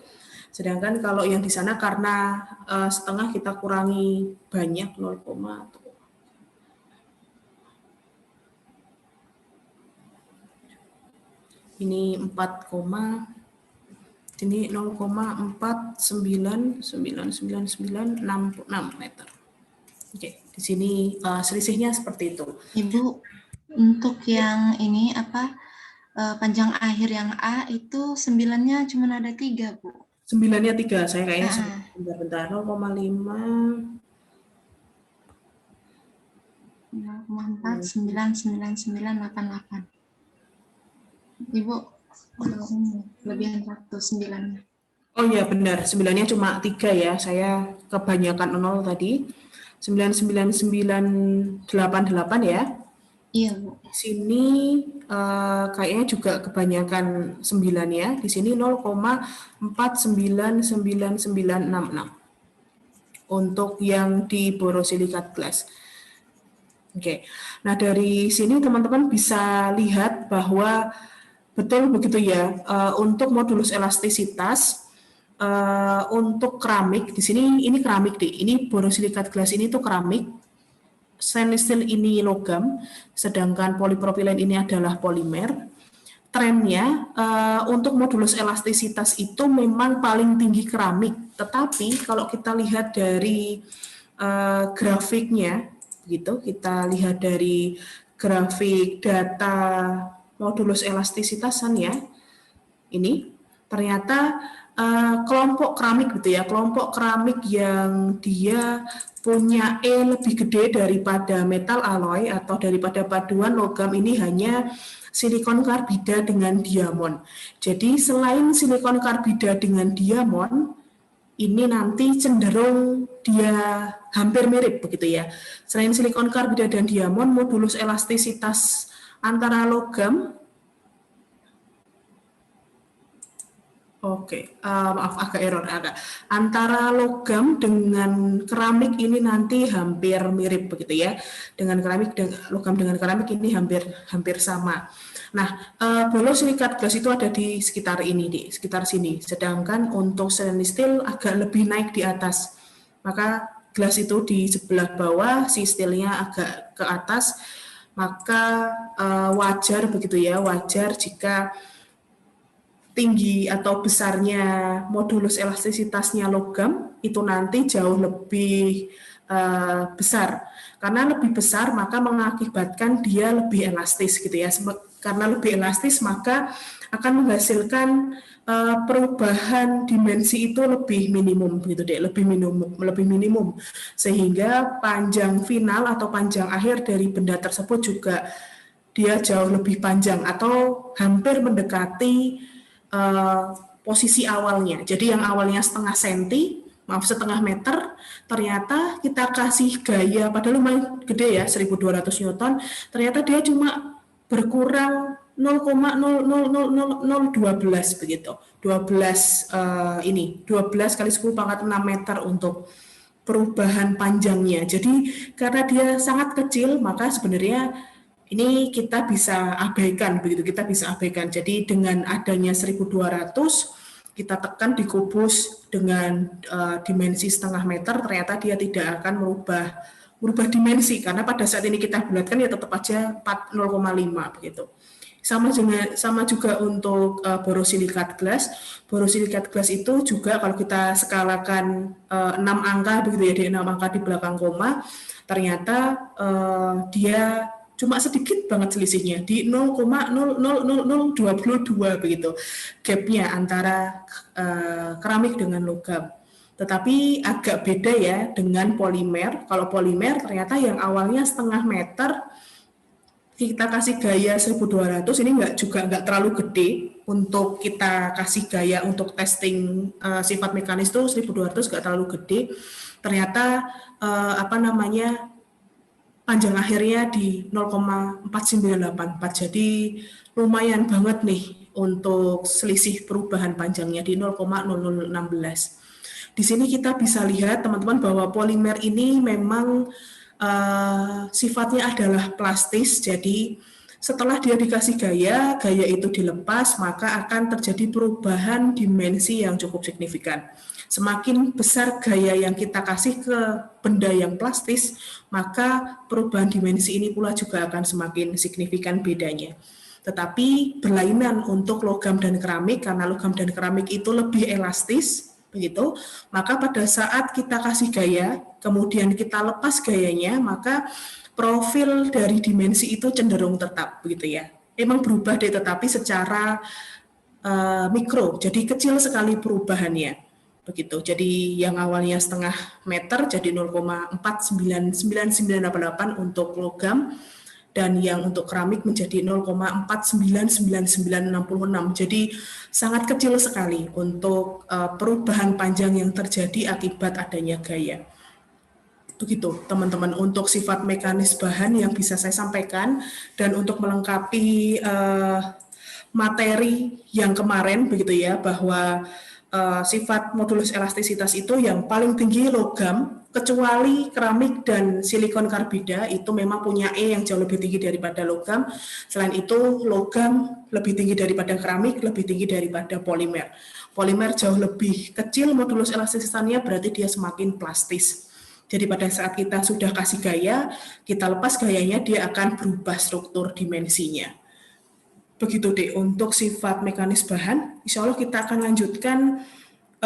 Sedangkan kalau yang di sana karena setengah kita kurangi banyak 0, ini 0,4999966 meter. Oke, di sini selisihnya seperti itu. Ibu, untuk yang ini panjang akhir yang A itu 9-nya cuma ada 3, Bu. 9-nya 3, saya kayaknya bentar-bentar 0,5 0,4999988. Ibu, lebihan 109-nya. Oh iya benar, 9-nya cuma 3 ya, saya kebanyakan 0 tadi. 99988 ya. Iya, Bu. Di sini kayaknya juga kebanyakan 9 ya. Di sini 0,499966 untuk yang di borosilikat glass. Oke. Nah, dari sini teman-teman bisa lihat bahwa betul begitu ya, untuk modulus elastisitas untuk keramik di sini ini keramik deh. Ini borosilikat glass ini tuh keramik. Stainless steel ini logam, sedangkan polipropilen ini adalah polimer. Trennya untuk modulus elastisitas itu memang paling tinggi keramik, tetapi kalau kita lihat dari grafiknya, gitu, kita lihat dari grafik data modulus elastisitasan ya, ini ternyata kelompok keramik gitu ya, kelompok keramik yang dia punya E lebih gede daripada metal alloy atau daripada paduan logam ini hanya silikon karbida dengan diamond. Jadi selain silikon karbida dengan diamond, ini nanti cenderung dia hampir mirip begitu ya. Selain silikon karbida dan diamond, modulus elastisitas antara logam maaf agak error antara logam dengan keramik ini nanti hampir mirip begitu ya. Dengan keramik logam dengan keramik ini hampir sama. Nah, borosilikat glass itu ada di sekitar ini, di sekitar sini. Sedangkan untuk stainless steel agak lebih naik di atas. Maka gelas itu di sebelah bawah, si steelnya agak ke atas. Maka wajar begitu ya, wajar jika tinggi atau besarnya modulus elastisitasnya logam itu nanti jauh lebih besar. Karena lebih besar maka mengakibatkan dia lebih elastis gitu ya. Karena lebih elastis maka akan menghasilkan perubahan dimensi itu lebih minimum gitu deh, lebih minimum sehingga panjang final atau panjang akhir dari benda tersebut juga dia jauh lebih panjang atau hampir mendekati posisi awalnya. Jadi yang awalnya setengah meter, ternyata kita kasih gaya, padahal lumayan gede ya, 1200 Newton, ternyata dia cuma berkurang 0,00012 begitu. 12 kali 10 pangkat 6 meter untuk perubahan panjangnya. Jadi karena dia sangat kecil, maka sebenarnya ini kita bisa abaikan begitu, kita bisa abaikan. Jadi dengan adanya 1200 kita tekan dikubus dengan dimensi setengah meter, ternyata dia tidak akan merubah dimensi karena pada saat ini kita bulatkan ya tetap aja 0,5 begitu. Sama juga untuk borosilikat glass. Borosilikat glass itu juga kalau kita skalakan 6 angka begitu ya, di 6 angka di belakang koma, ternyata dia cuma sedikit banget selisihnya di 0,00022 begitu gapnya antara keramik dengan logam. Tetapi agak beda ya dengan polimer. Kalau polimer ternyata yang awalnya setengah meter kita kasih gaya 1200 ini nggak terlalu gede untuk kita kasih gaya untuk testing sifat mekanis itu 1200 nggak terlalu gede. Ternyata panjang akhirnya di 0,4984. Jadi lumayan banget nih untuk selisih perubahan panjangnya di 0,0016. Di sini kita bisa lihat teman-teman bahwa polimer ini memang sifatnya adalah plastis, jadi setelah dia dikasih gaya, gaya itu dilepas, maka akan terjadi perubahan dimensi yang cukup signifikan. Semakin besar gaya yang kita kasih ke benda yang plastis, maka perubahan dimensi ini pula juga akan semakin signifikan bedanya. Tetapi berlainan untuk logam dan keramik, karena logam dan keramik itu lebih elastis, begitu, maka pada saat kita kasih gaya, kemudian kita lepas gayanya, maka profil dari dimensi itu cenderung tetap, begitu ya. Memang berubah deh, tetapi secara mikro, jadi kecil sekali perubahannya, begitu. Jadi yang awalnya setengah meter jadi 0,49988 untuk logam, dan yang untuk keramik menjadi 0,499966. Jadi sangat kecil sekali untuk perubahan panjang yang terjadi akibat adanya gaya. Begitu teman-teman untuk sifat mekanis bahan yang bisa saya sampaikan, dan untuk melengkapi materi yang kemarin begitu ya, bahwa sifat modulus elastisitas itu yang paling tinggi logam, kecuali keramik dan silikon karbida itu memang punya E yang jauh lebih tinggi daripada logam. Selain itu logam lebih tinggi daripada keramik, lebih tinggi daripada polimer. Polimer jauh lebih kecil modulus elastisitasnya, berarti dia semakin plastis. Jadi pada saat kita sudah kasih gaya, kita lepas gayanya, dia akan berubah struktur dimensinya. Begitu deh untuk sifat mekanis bahan. Insya Allah kita akan lanjutkan